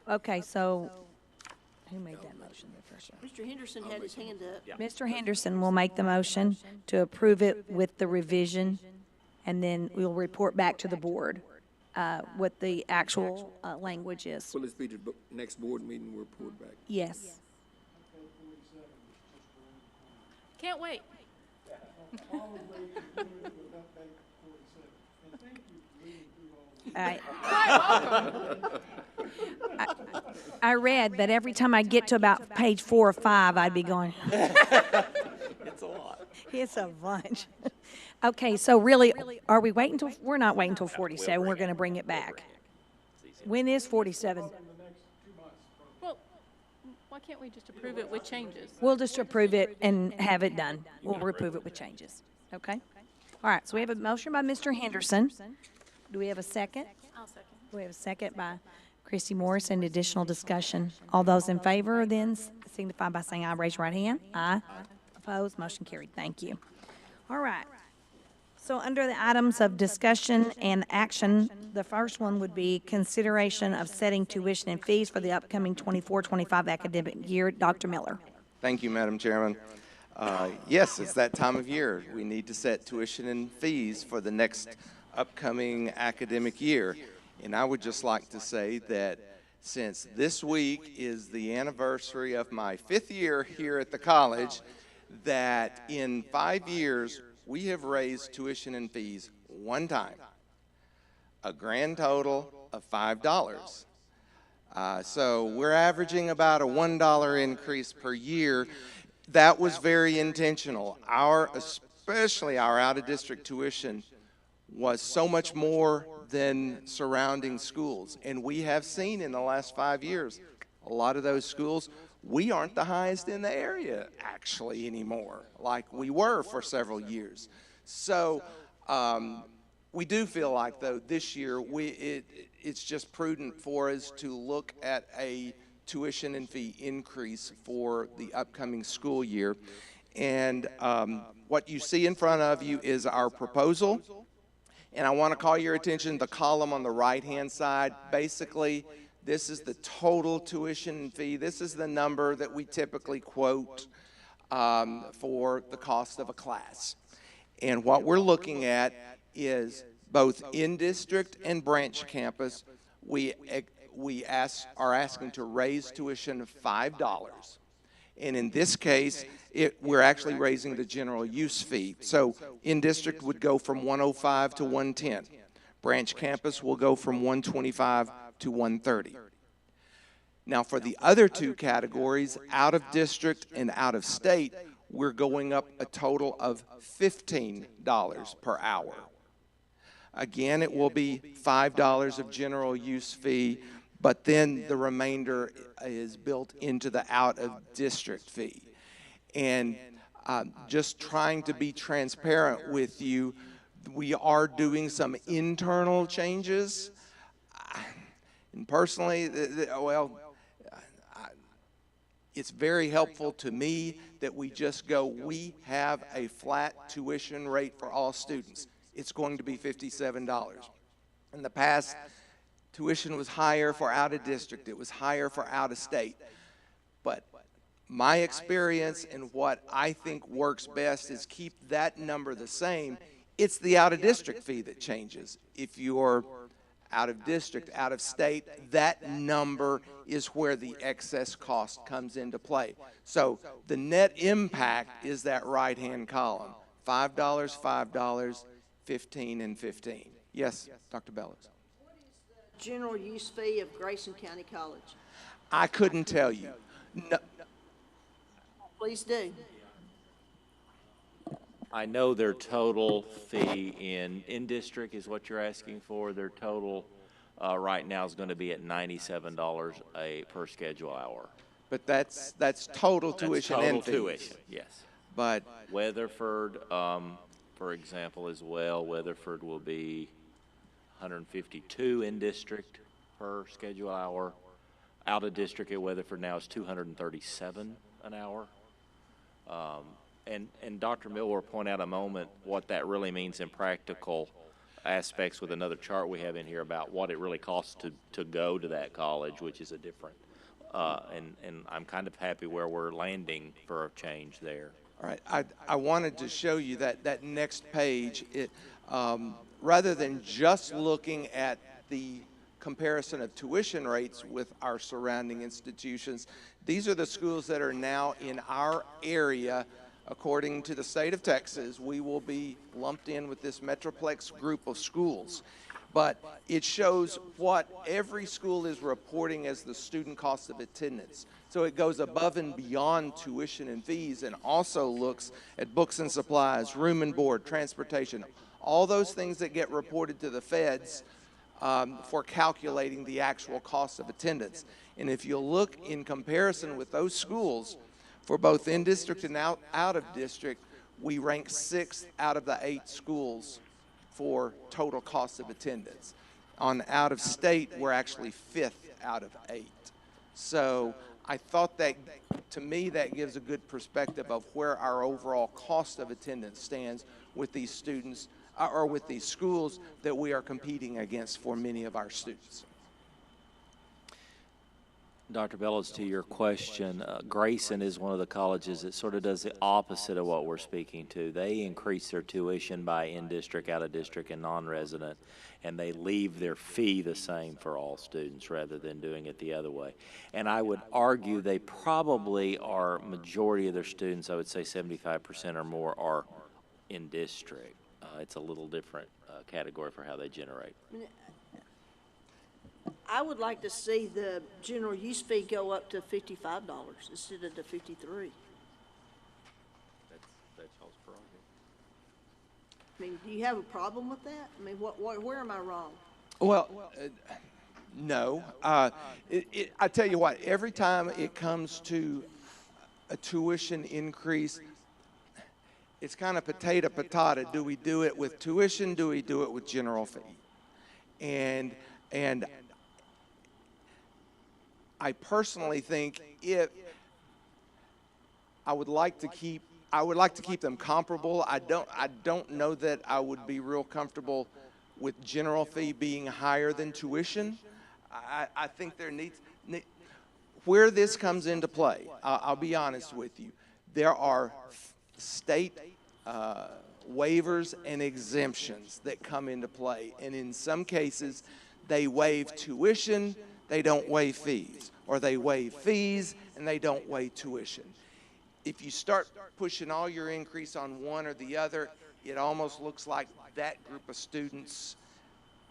Okay, so who made that motion the first one? Mr. Henderson had his hand up. Mr. Henderson will make the motion to approve it with the revision, and then we'll report back to the board what the actual language is. Will this be the next board meeting, we'll report back? Yes. Can't wait. I read, but every time I get to about page 4 or 5, I'd be going, It's a lot. it's a bunch. Okay, so really, are we waiting till, we're not waiting till 47, we're going to bring it back. When is 47? Well, why can't we just approve it with changes? We'll just approve it and have it done. We'll approve it with changes, okay? All right, so we have a motion by Mr. Henderson. Do we have a second? I'll second. We have a second by Christy Morris. Any additional discussion? All those in favor then signify by saying aye. Raise your right hand. Aye. Opposed? Motion carried. Thank you. All right. So under the items of discussion and action, the first one would be consideration of setting tuition and fees for the upcoming 24-25 academic year. Dr. Miller. Thank you, Madam Chairman. Yes, it's that time of year. We need to set tuition and fees for the next upcoming academic year. And I would just like to say that since this week is the anniversary of my 5th year here at the college, that in 5 years, we have raised tuition and fees one time, a grand total of $5. So we're averaging about a $1 increase per year. That was very intentional. Especially our out-of-district tuition was so much more than surrounding schools. And we have seen in the last 5 years, a lot of those schools, we aren't the highest in the area actually anymore, like we were for several years. So we do feel like, though, this year it's just prudent for us to look at a tuition and fee increase for the upcoming school year. And what you see in front of you is our proposal. And I want to call your attention to the column on the right-hand side. Basically, this is the total tuition fee. This is the number that we typically quote for the cost of a class. And what we're looking at is both in-district and branch campus, we are asking to raise tuition $5. And in this case, we're actually raising the general use fee. So in-district would go from $105 to $110. Branch campus will go from $125 to $130. Now for the other two categories, out-of-district and out-of-state, we're going up a total of $15 per hour. Again, it will be $5 of general use fee, but then the remainder is built into the out-of-district fee. And just trying to be transparent with you, we are doing some internal changes. And personally, it's very helpful to me that we just go, we have a flat tuition rate for all students. It's going to be $57. In the past, tuition was higher for out-of-district. It was higher for out-of-state. But my experience and what I think works best is keep that number the same. It's the out-of-district fee that changes. If you're out of district, out of state, that number is where the excess cost comes into play. So the net impact is that right-hand column, $5, $5, 15, and 15. Yes, Dr. Bellows? General use fee of Grayson County College. I couldn't tell you. No, Please do. I know their total fee in district is what you're asking for. Their total right now is going to be at $97 per schedule hour. but that's total tuition and fees. Total tuition, yes. But Weatherford, for example, as well, Weatherford will be 152 in district per schedule hour. Out of district at Weatherford now is 237 an hour. And Dr. Miller will point out a moment what that really means in practical aspects with another chart we have in here about what it really costs to go to that college, which is a different, and I'm kind of happy where we're landing for a change there. all right, I wanted to show you that next page. Rather than just looking at the comparison of tuition rates with our surrounding institutions, these are the schools that are now in our area. According to the state of Texas, we will be lumped in with this Metroplex group of schools. But it shows what every school is reporting as the student cost of attendance. So it goes above and beyond tuition and fees and also looks at books and supplies, room and board, transportation, all those things that get reported to the feds for calculating the actual cost of attendance. And if you look in comparison with those schools, for both in district and out of district, we rank 6th out of the 8 schools for total cost of attendance. On out of state, we're actually 5th out of 8. So I thought that, to me, that gives a good perspective of where our overall cost of attendance stands with these students, or with these schools that we are competing against for many of our students. Dr. Bellows, to your question, Grayson is one of the colleges that sort of does the opposite of what we're speaking to. They increase their tuition by in-district, out-of-district, and non-resident, and they leave their fee the same for all students rather than doing it the other way. And I would argue they probably are, majority of their students, I would say 75% or more, are in-district. It's a little different category for how they generate. I would like to see the general use fee go up to $55 instead of the $53. That's y'all's prerogative. I mean, do you have a problem with that? I mean, where am I wrong? Well, no. I tell you what, every time it comes to a tuition increase, it's kind of potato patata. Do we do it with tuition? Do we do it with general fee? And I personally think I would like to keep them comparable. I don't know that I would be real comfortable with general fee being higher than tuition. I think there needs where this comes into play. I'll be honest with you. There are state waivers and exemptions that come into play, and in some cases, they waive tuition. They don't waive fees, or they waive fees and they don't waive tuition. If you start pushing all your increase on one or the other, it almost looks like that group of students,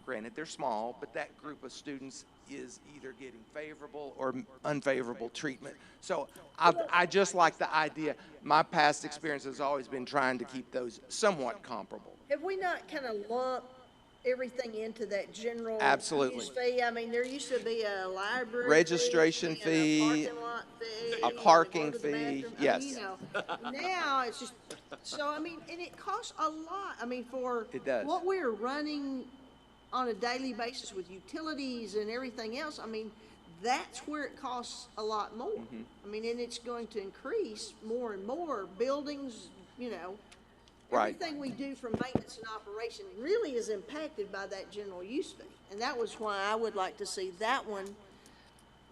granted they're small, but that group of students is either getting favorable or unfavorable treatment. So I just like the idea. My past experience has always been trying to keep those somewhat comparable. Have we not kind of lumped everything into that general Absolutely. use fee? I mean, there used to be a library Registration fee, fee, and a parking lot fee, a and parking go to the fee, bathroom. yes. I mean, you know, now it's just, so I mean, and it costs a lot. I mean, for It does. what we're running on a daily basis with utilities and everything else, I mean, that's where it costs a lot more. Mm-hmm. I mean, and it's going to increase more and more. Buildings, you know, Right. everything we do from maintenance and operation really is impacted by that general use fee. And that was why I would like to see that one,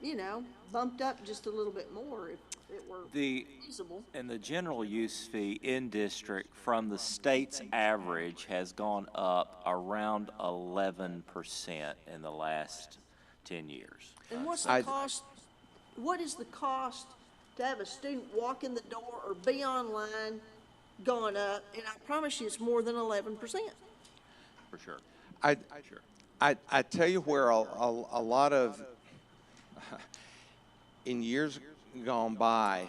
you know, bumped up just a little bit more if it were The, feasible. and the general use fee in district from the state's average has gone up around 11% in the last 10 years. And what's the cost, what is the cost to have a student walk in the door or be online gone up? And I promise you, it's more than 11%. For sure. I, Sure. I tell you where a lot of, in years gone by,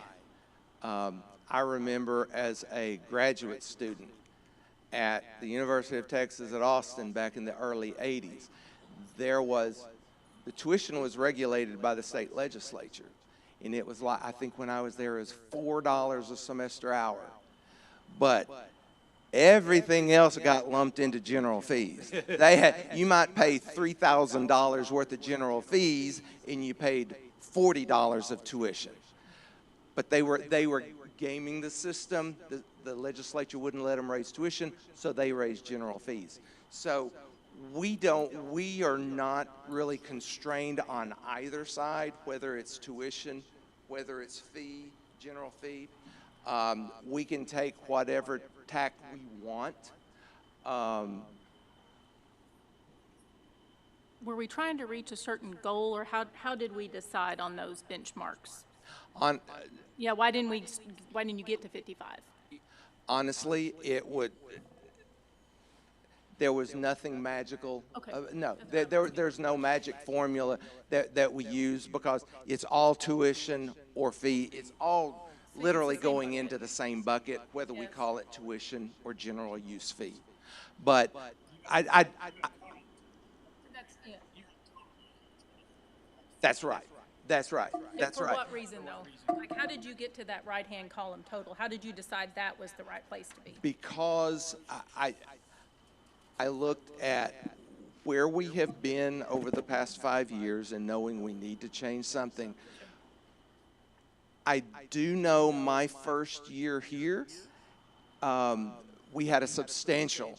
I remember as a graduate student at the University of Texas at Austin back in the early 80s, the tuition was regulated by the state legislature. And it was like, I think when I was there, it was $4 a semester hour. But everything else got lumped into general fees. You might pay $3,000 worth of general fees and you paid $40 of tuition. But they were gaming the system. The legislature wouldn't let them raise tuition, so they raised general fees. So we are not really constrained on either side, whether it's tuition, whether it's fee, general fee. We can take whatever tack we want. Were we trying to reach a certain goal, or how did we decide on those benchmarks? Yeah, why didn't you get to 55? Honestly, there was nothing magical. Okay. No, there's no magic formula that we use because it's all tuition or fee. It's all literally going into the same bucket, whether we call it tuition or general use fee. But that's right. That's right. That's For right. what reason, though? Like, how did you get to that right-hand column total? How did you decide that was the right place to be? Because I looked at where we have been over the past 5 years and knowing we need to change something. I do know my first year here, we had a substantial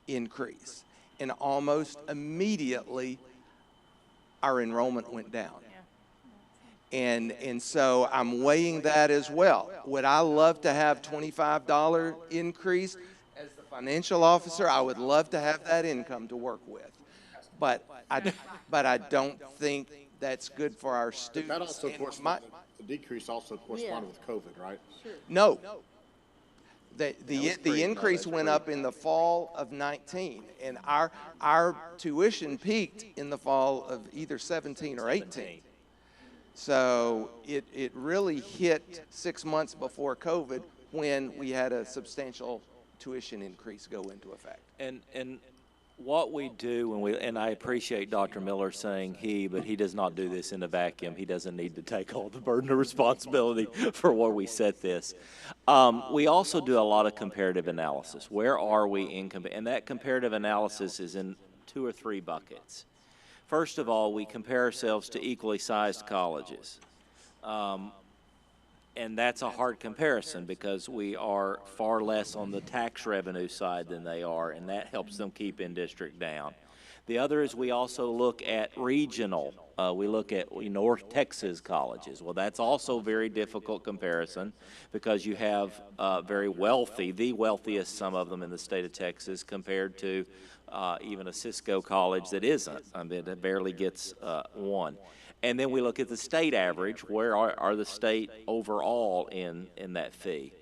increase. And almost immediately, our enrollment went down. And so I'm weighing that as well. Would I love to have $25 increase? As the financial officer, I would love to have that income to work with. But I don't think that's good for our students. That also And corresponded, the decrease also corresponded with COVID, right? No. The increase went up in the fall of 19, and our tuition peaked in the fall of either 17 or 18. So it really hit 6 months before COVID when we had a substantial tuition increase go into effect. And what we do and I appreciate Dr. Miller saying but he does not do this in a vacuum. He doesn't need to take all the burden of responsibility for where we set this. We also do a lot of comparative analysis. Where are we and that comparative analysis is in 2 or 3 buckets. First of all, we compare ourselves to equally sized colleges. And that's a hard comparison because we are far less on the tax revenue side than they are, and that helps them keep in-district down. The other is we also look at regional. We look at North Texas colleges. Well, that's also a very difficult comparison because you have very wealthy, the wealthiest, some of them in the state of Texas, compared to even a Cisco college that isn't. I mean, it barely gets one. And then we look at the state average. Where are the state overall in that fee?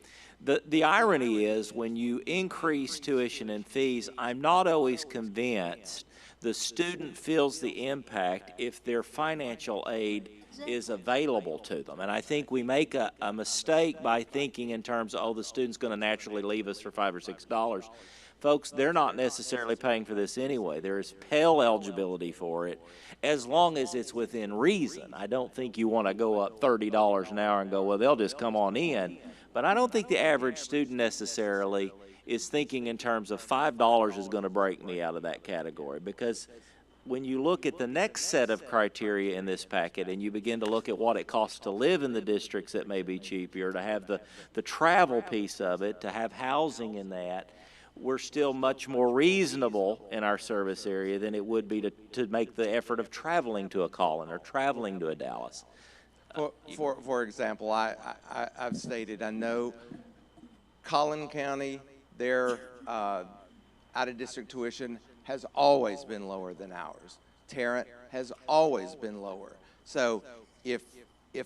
The irony is when you increase tuition and fees, I'm not always convinced the student feels the impact if their financial aid is available to them. And I think we make a mistake by thinking in terms of, the student's going to naturally leave us for $5 or $6. Folks, they're not necessarily paying for this anyway. There is Pell eligibility for it as long as it's within reason. I don't think you want to go up $30 an hour and go, well, they'll just come on in. But I don't think the average student necessarily is thinking in terms of $5 is going to break me out of that category, because when you look at the next set of criteria in this packet and you begin to look at what it costs to live in the districts that may be cheaper, to have the travel piece of it, to have housing in that, we're still much more reasonable in our service area than it would be to make the effort of traveling to a Collin or traveling to a Dallas. For example, I've stated, I know Collin County, their out-of-district tuition has always been lower than ours. Tarrant has always been lower. So if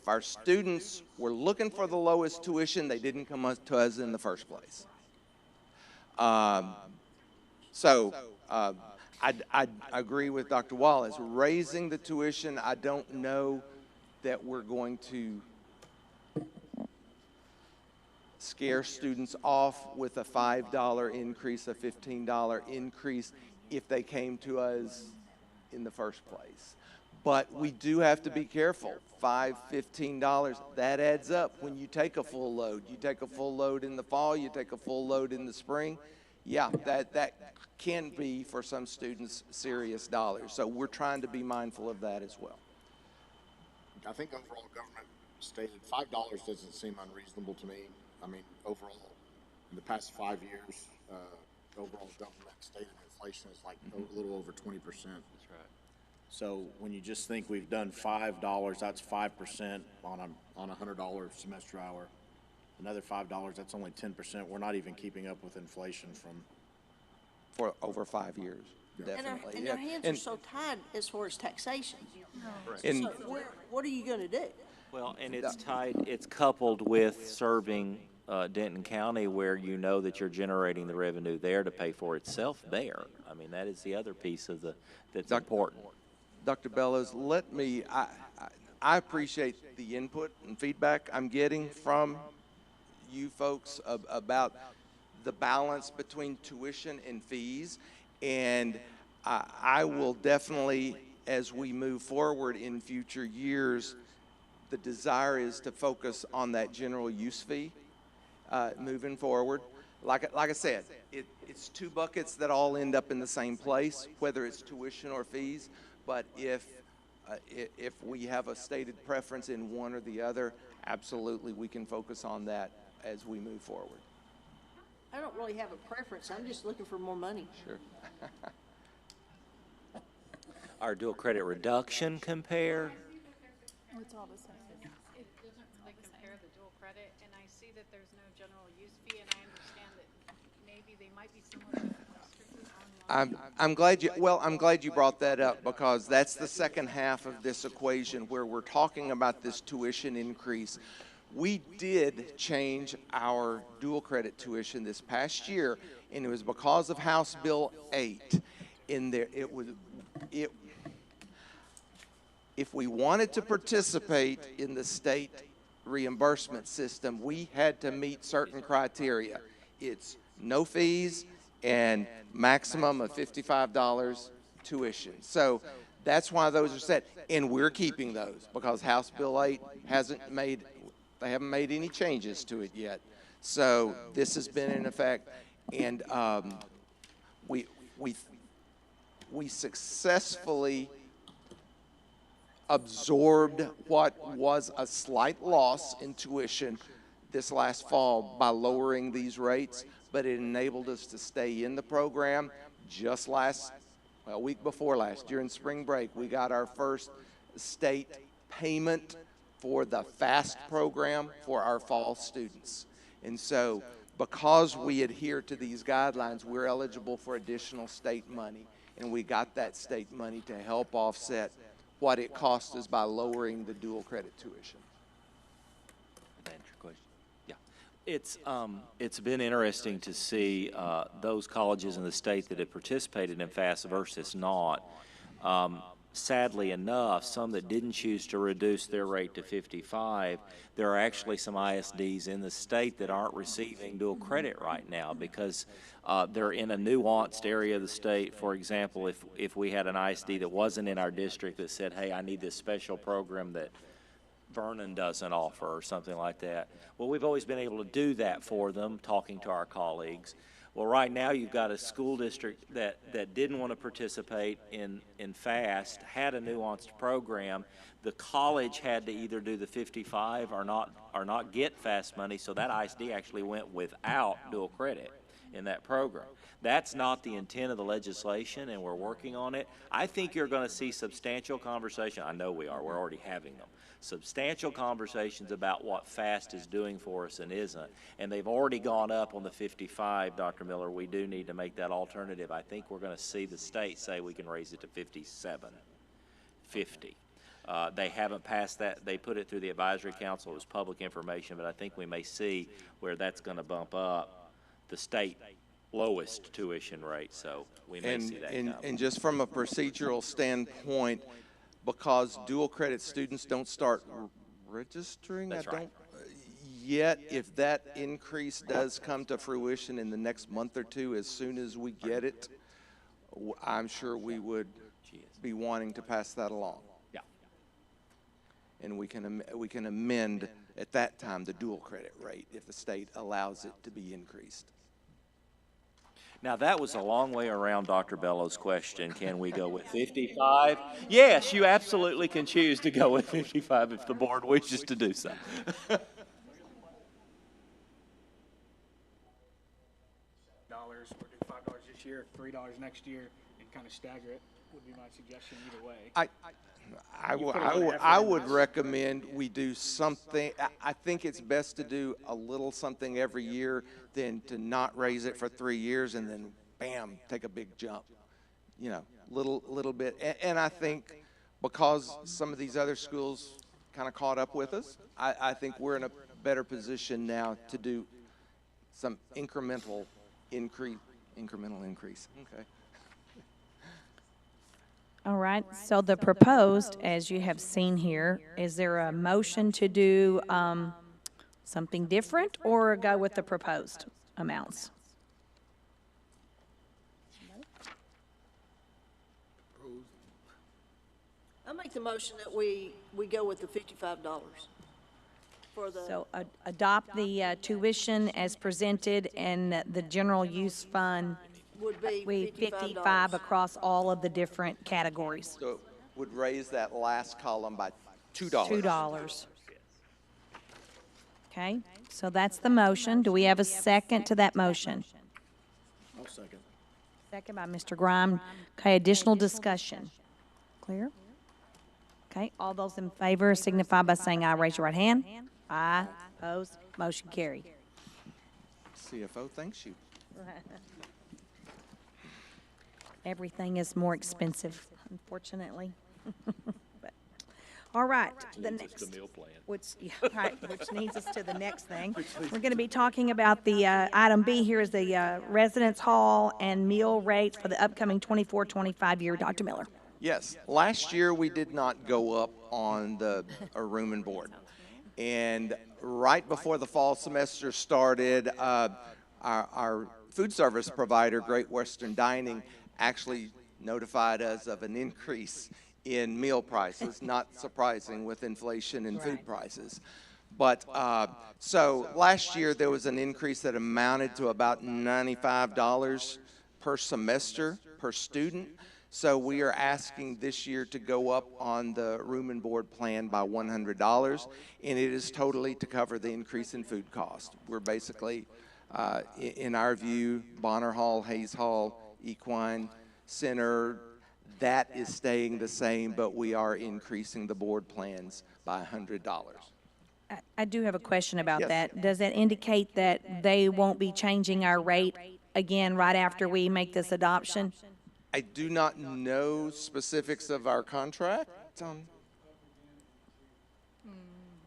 our students were looking for the lowest tuition, they didn't come to us in the first place. I agree with Dr. Wallace. Raising the tuition, I don't know that we're going to scare students off with a $5 increase, a $15 increase if they came to us in the first place. But we do have to be careful. $5, $15, that adds up when you take a full load. You take a full load in the fall, you take a full load in the spring. Yeah, that can be, for some students, serious dollars. So we're trying to be mindful of that as well. I think overall government stated $5 doesn't seem unreasonable to me. I mean, overall, in the past 5 years, overall government stated inflation is like a little over 20%. That's right. So when you just think we've done $5, that's 5% on a $100 semester hour. Another $5, that's only 10%. We're not even keeping up with inflation for over 5 years. Definitely. And our hands are so tied as far as taxation. And So what are you going to do? Well, and it's coupled with serving Denton County, where you know that you're generating the revenue there to pay for itself there. I mean, that is the other piece of that's important. Dr. Bellows, I appreciate the input and feedback I'm getting from you folks about the balance between tuition and fees. And I will definitely, as we move forward in future years, the desire is to focus on that general use fee moving forward. Like I said, it's two buckets that all end up in the same place, whether it's tuition or fees. But if we have a stated preference in one or the other, absolutely we can focus on that as we move forward. I don't really have a preference. I'm just looking for more money. Sure. Our dual credit reduction compare. It's all the same. It doesn't really compare the dual credit, and I see that there's no general use fee, and I understand that maybe they might be somewhat restricted online. I'm glad you brought that up, because that's the second half of this equation where we're talking about this tuition increase. We did change our dual credit tuition this past year, and it was because of House Bill 8. If we wanted to participate in the state reimbursement system, we had to meet certain criteria. It's no fees and maximum of $55 tuition. So that's why those are set, and we're keeping those because House Bill 8 they haven't made any changes to it yet. So this has been in effect, and we successfully absorbed what was a slight loss in tuition this last fall by lowering these rates, but it enabled us to stay in the program. Just week before last, during spring break, we got our first state payment for the FAST program for our fall students. And so because we adhere to these guidelines, we're eligible for additional state money, and we got that state money to help offset what it cost us by lowering the dual credit tuition. Answer your question. Yeah, it's been interesting to see those colleges in the state that have participated in FAST versus not. Sadly enough, some that didn't choose to reduce their rate to 55, there are actually some ISDs in the state that aren't receiving dual credit right now because they're in a nuanced area of the state. For example, if we had an ISD that wasn't in our district that said, hey, I need this special program that Vernon doesn't offer or something like that. Well, we've always been able to do that for them, talking to our colleagues. Well, right now you've got a school district that didn't want to participate in FAST, had a nuanced program. The college had to either do the 55 or not get FAST money, so that ISD actually went without dual credit. in that program. That's not the intent of the legislation, and we're working on it. I think you're going to see substantial conversation. I know we are. We're already having them. Substantial conversations about what FAST is doing for us and isn't. And they've already gone up on the 55, Dr. Miller. We do need to make that alternative. I think we're going to see the state say we can raise it to 57, 50. They haven't passed that. They put it through the advisory council. It was public information, but I think we may see where that's going to bump up the state lowest tuition rate, so we may see that come. And just from a procedural standpoint, because dual credit students don't start registering, That's right. Yet, if that increase does come to fruition in the next month or two, as soon as we get it, I'm sure we would be wanting to pass that along. Yeah. And we can amend at that time the dual credit rate if the state allows it to be increased. Now, that was a long way around Dr. Bellows' question, can we go with 55? Yes, you absolutely can choose to go with 55 if the board wishes to do so. Or do $5 this year, $3 next year, and kind of stagger it would be my suggestion either way. I would recommend we do something. I think it's best to do a little something every year than to not raise it for 3 years and then bam, take a big jump. You know, little bit. And I think because some of these other schools kind of caught up with us, I think we're in a better position now to do some incremental increase. Okay. All right, so the proposed, as you have seen here, is there a motion to do something different or go with the proposed amounts? I make the motion that we go with the $55 for the. So adopt the tuition as presented, and the general use fund Would be we $55. 55 across all of the different categories. So it would raise that last column by $2. $2. Okay, so that's the motion. Do we have a second to that motion? I'll second. Second by Mr. Grime. Okay, additional discussion. Clear? Okay, all those in favor signify by saying aye. Raise your right hand. Aye. Opposed? Motion carried. CFO thanks you. Everything is more expensive, unfortunately. But, all right, the next. Which leads us to the next thing. We're going to be talking about the item B here is the residence hall and meal rates for the upcoming 24-25 year. Dr. Miller. Yes, last year we did not go up on the room and board. And right before the fall semester started, our food service provider, Great Western Dining, actually notified us of an increase in meal prices, not surprising with inflation in food prices. But so last year there was an increase that amounted to about $95 per semester per student. So we are asking this year to go up on the room and board plan by $100, and it is totally to cover the increase in food cost. We're basically, in our view, Bonner Hall, Hayes Hall, Equine Center, that is staying the same, but we are increasing the board plans by $100. I do have a question about Yes. that. Does that indicate that they won't be changing our rate again right after we make this adoption? I do not know specifics of our contract.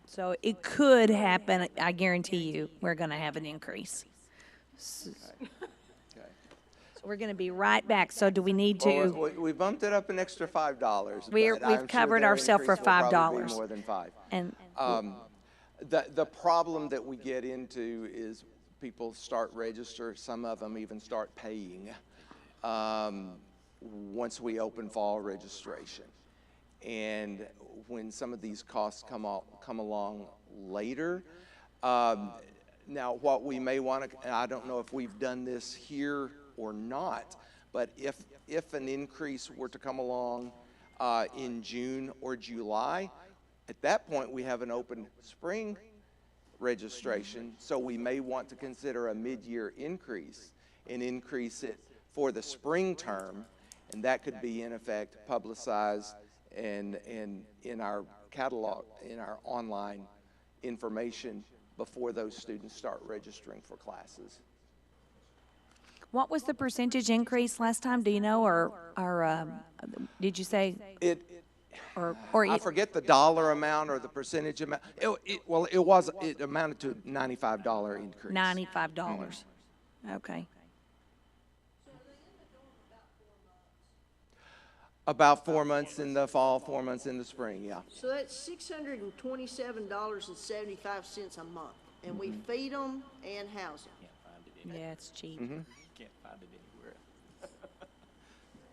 So it could happen, I guarantee you, we're going to have an increase. So we're going to be right back. So do we need to? Well, we bumped it up an extra $5. We've covered ourselves for $5. More than $5. And The problem that we get into is people start register, some of them even start paying once we open fall registration. And when some of these costs come along later, now what we may want to, I don't know if we've done this here or not, but if an increase were to come along in June or July, at that point we have an open spring registration, so we may want to consider a mid-year increase. and increase it for the spring term, and that could be in effect publicized and in our catalog, in our online information before those students start registering for classes. What was the percentage increase last time? Do you know, or did you say? I forget the dollar amount or the percentage amount. It amounted to a $95 increase. $95. Okay. About 4 months in the fall, 4 months in the spring, yeah. So that's $627.75 a month, and we feed them and house them. Yeah, it's cheap. Can't find it anywhere.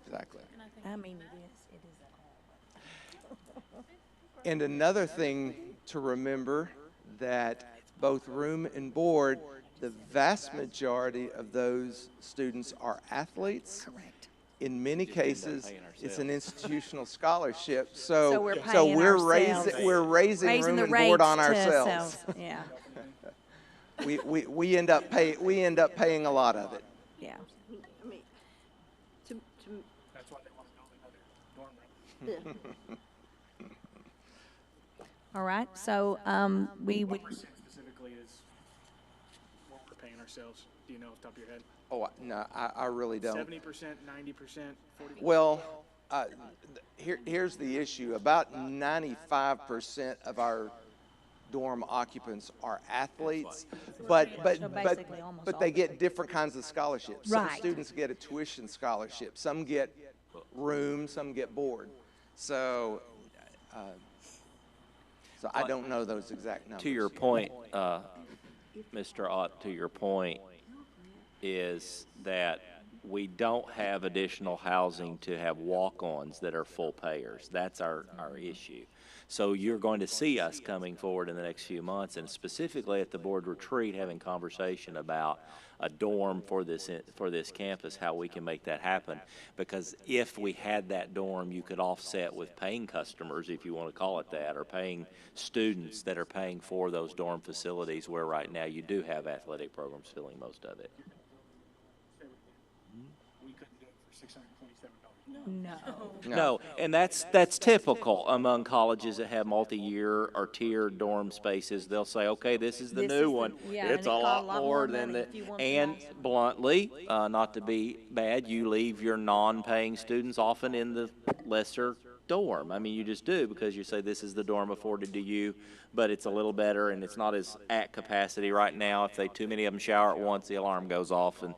Exactly. I mean, it is. And another thing to remember, that both room and board, the vast majority of those students are athletes. Correct. In many cases, it's an institutional scholarship, So so we're paying we're ourselves. raising room the and board on rates to ourselves. Yeah, We end up paying a lot of it. yeah. I mean, to, That's why they want to build another dorm room. yeah. All right, so we would, What percent specifically is what we're paying ourselves? Do you know off the top of your head? Oh, no, I really don't. 70%, 90%, 40%? Well, here's the issue. About 95% of our dorm occupants are athletes, but basically almost all. they get different kinds of scholarships. Some Right. students get a tuition scholarship. Some get room. Some get board. So I don't know those exact numbers. To your point, Mr. Ott, to your point, is that we don't have additional housing to have walk-ons that are full payers. That's our issue. So you're going to see us coming forward in the next few months, and specifically at the board retreat, having conversation about a dorm for this campus, how we can make that happen. Because if we had that dorm, you could offset with paying customers, if you want to call it that, or paying students that are paying for those dorm facilities, where right now you do have athletic programs filling most of it. We couldn't do it for $627. No, and that's typical among colleges that have multi-year or tiered dorm spaces. They'll say, okay, this is the This new is the- one. yeah, It's and a it lot costs a lot more more than money the, if you want and the bluntly, not to be bad, you leave your non-paying students often in the lesser dorm. I mean, you just do, because you say this is the dorm afforded to you, but it's a little better and it's not as at capacity right now. If too many of them shower at once, the alarm goes off, and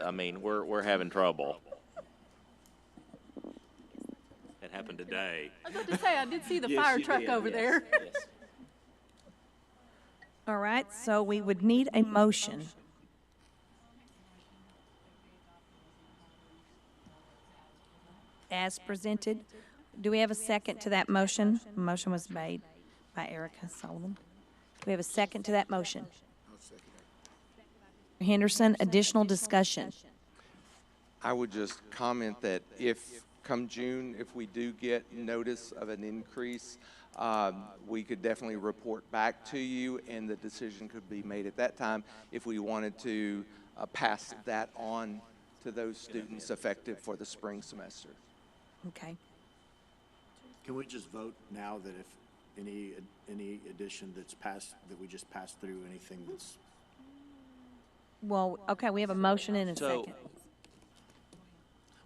I mean, we're having trouble. It happened today. I was about to say, I did see the Yes, fire you truck did, over yes, there. yes. all right, so we would need a motion. As presented. Do we have a second to that motion? A motion was made by Erica Sullivan. Do we have a second to that motion? Henderson, additional discussion. I would just comment that if, come June, if we do get notice of an increase, we could definitely report back to you, and the decision could be made at that time if we wanted to pass that on to those students effective for the spring semester. Okay. Can we just vote now that if any addition that's passed, that we just pass through anything that's, Well, okay, we have a motion and a So- second.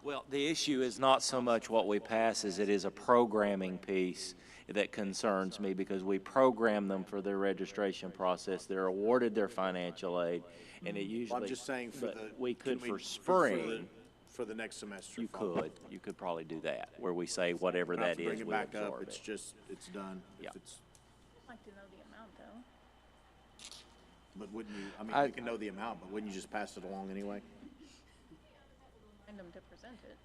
Well, the issue is not so much what we pass as it is a programming piece that concerns me, because we program them for their registration process. They're awarded their financial aid, and it usually. I'm just saying for but the. we could can for the- spring, For the next semester. you follow. could probably do that, where we say whatever Not that to is, bring it we'll back up, absorb it's it. just, it's done. Yeah. If it's, I'd like to know the amount, though. but wouldn't you, I mean, I- we can know the amount, but wouldn't you just pass it along anyway? Remind them to present it.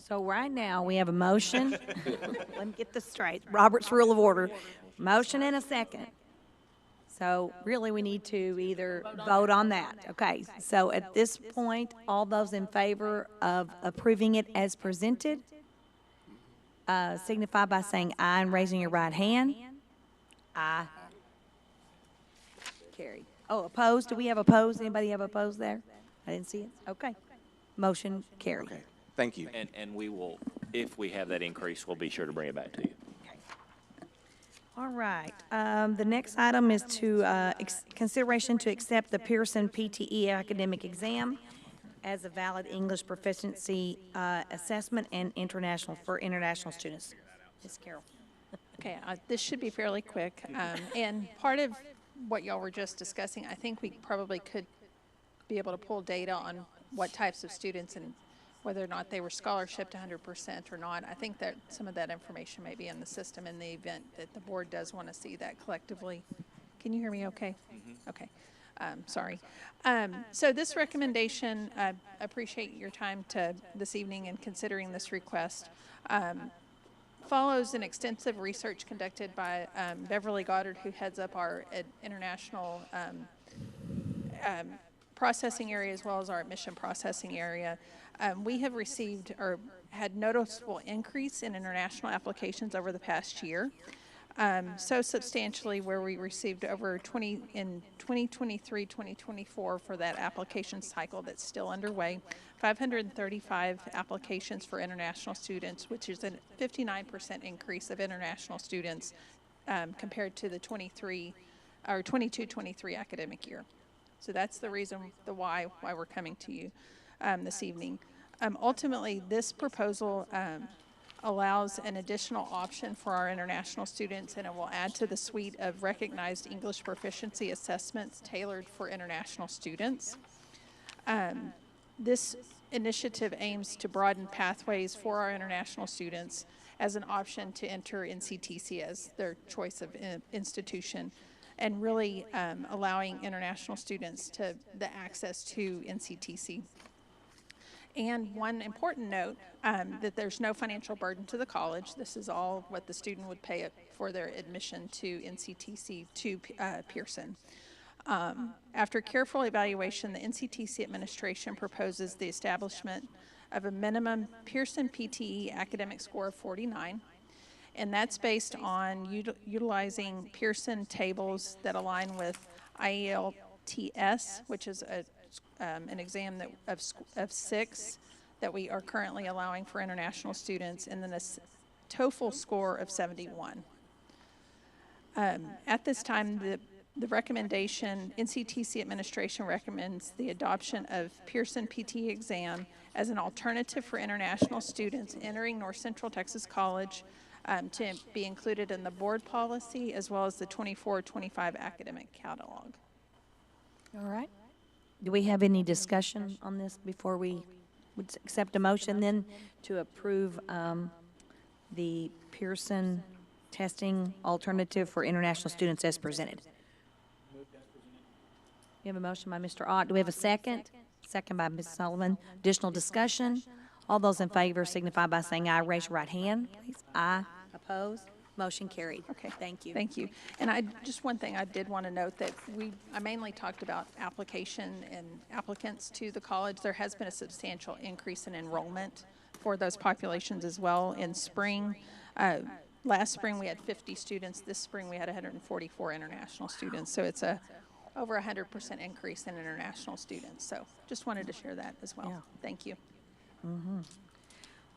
So right now, we have a motion. Let me get this straight. Robert's Rule of Order. Motion and a second. So really, we need to either vote on that. Okay, so at this point, all those in favor of approving it as presented, signify by saying aye and raising your right hand. Aye. Carried. Oh, opposed? Do we have opposed? Anybody have opposed there? I didn't see it. Okay. Motion carried. Okay, thank you. And we will, if we have that increase, we'll be sure to bring it back to you. All right. The next item is to, consideration to accept the Pearson PTE academic exam as a valid English proficiency assessment and for international students. Ms. Carroll. Okay, this should be fairly quick. And part of what y'all were just discussing, I think we probably could be able to pull data on what types of students and whether or not they were scholarshiped 100% or not. I think that some of that information may be in the system in the event that the board does want to see that collectively. Can you hear me okay? Okay. Sorry. So this recommendation, I appreciate your time this evening in considering this request. Follows an extensive research conducted by Beverly Goddard, who heads up our international processing area as well as our admission processing area. We have received or had noticeable increase in international applications over the past year. So substantially where we received over 20 in 2023, 2024 for that application cycle that's still underway, 535 applications for international students, which is a 59% increase of international students compared to the 22-23 academic year. So that's the reason, why we're coming to you this evening. Ultimately, this proposal allows an additional option for our international students, and it will add to the suite of recognized English proficiency assessments tailored for international students. This initiative aims to broaden pathways for our international students as an option to enter NCTC as their choice of institution, and really allowing international students the access to NCTC. And one important note, that there's no financial burden to the college. This is all what the student would pay for their admission to NCTC to Pearson. After careful evaluation, the NCTC administration proposes the establishment of a minimum Pearson PTE academic score of 49. And that's based on utilizing Pearson tables that align with IELTS, which is an exam of 6 that we are currently allowing for international students, and then a TOEFL score of 71. At this time, the recommendation, NCTC administration recommends the adoption of Pearson PT exam as an alternative for international students entering North Central Texas College to be included in the board policy as well as the 24-25 academic catalog. All right. Do we have any discussion on this before we would accept a motion then to approve the Pearson testing alternative for international students as presented? We have a motion by Mr. Ott. Do we have a second? Second by Ms. Sullivan. Additional discussion? All those in favor signify by saying aye. Raise your right hand, please. Aye. Opposed? Motion carried. Okay. Thank you. Thank you. And just one thing I did want to note that I mainly talked about application and applicants to the college. There has been a substantial increase in enrollment for those populations as well. In spring, last spring we had 50 students. This spring we had 144 international students. So it's over 100% increase in international students. So just wanted to share that as well. Yeah. Thank you.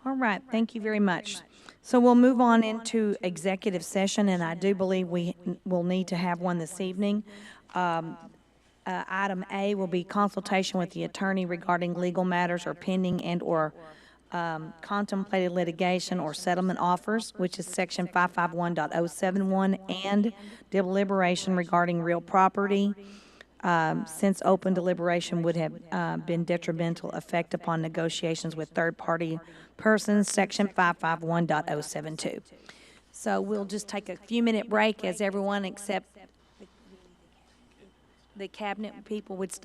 All right, thank you very much. So we'll move on into executive session, and I do believe we will need to have one this evening. Item A will be consultation with the attorney regarding legal matters or pending and/or contemplated litigation or settlement offers, which is Section 551.071, and deliberation regarding real property, since open deliberation would have been detrimental effect upon negotiations with third-party persons, Section 551.072. So we'll just take a few-minute break as everyone except the cabinet people would stay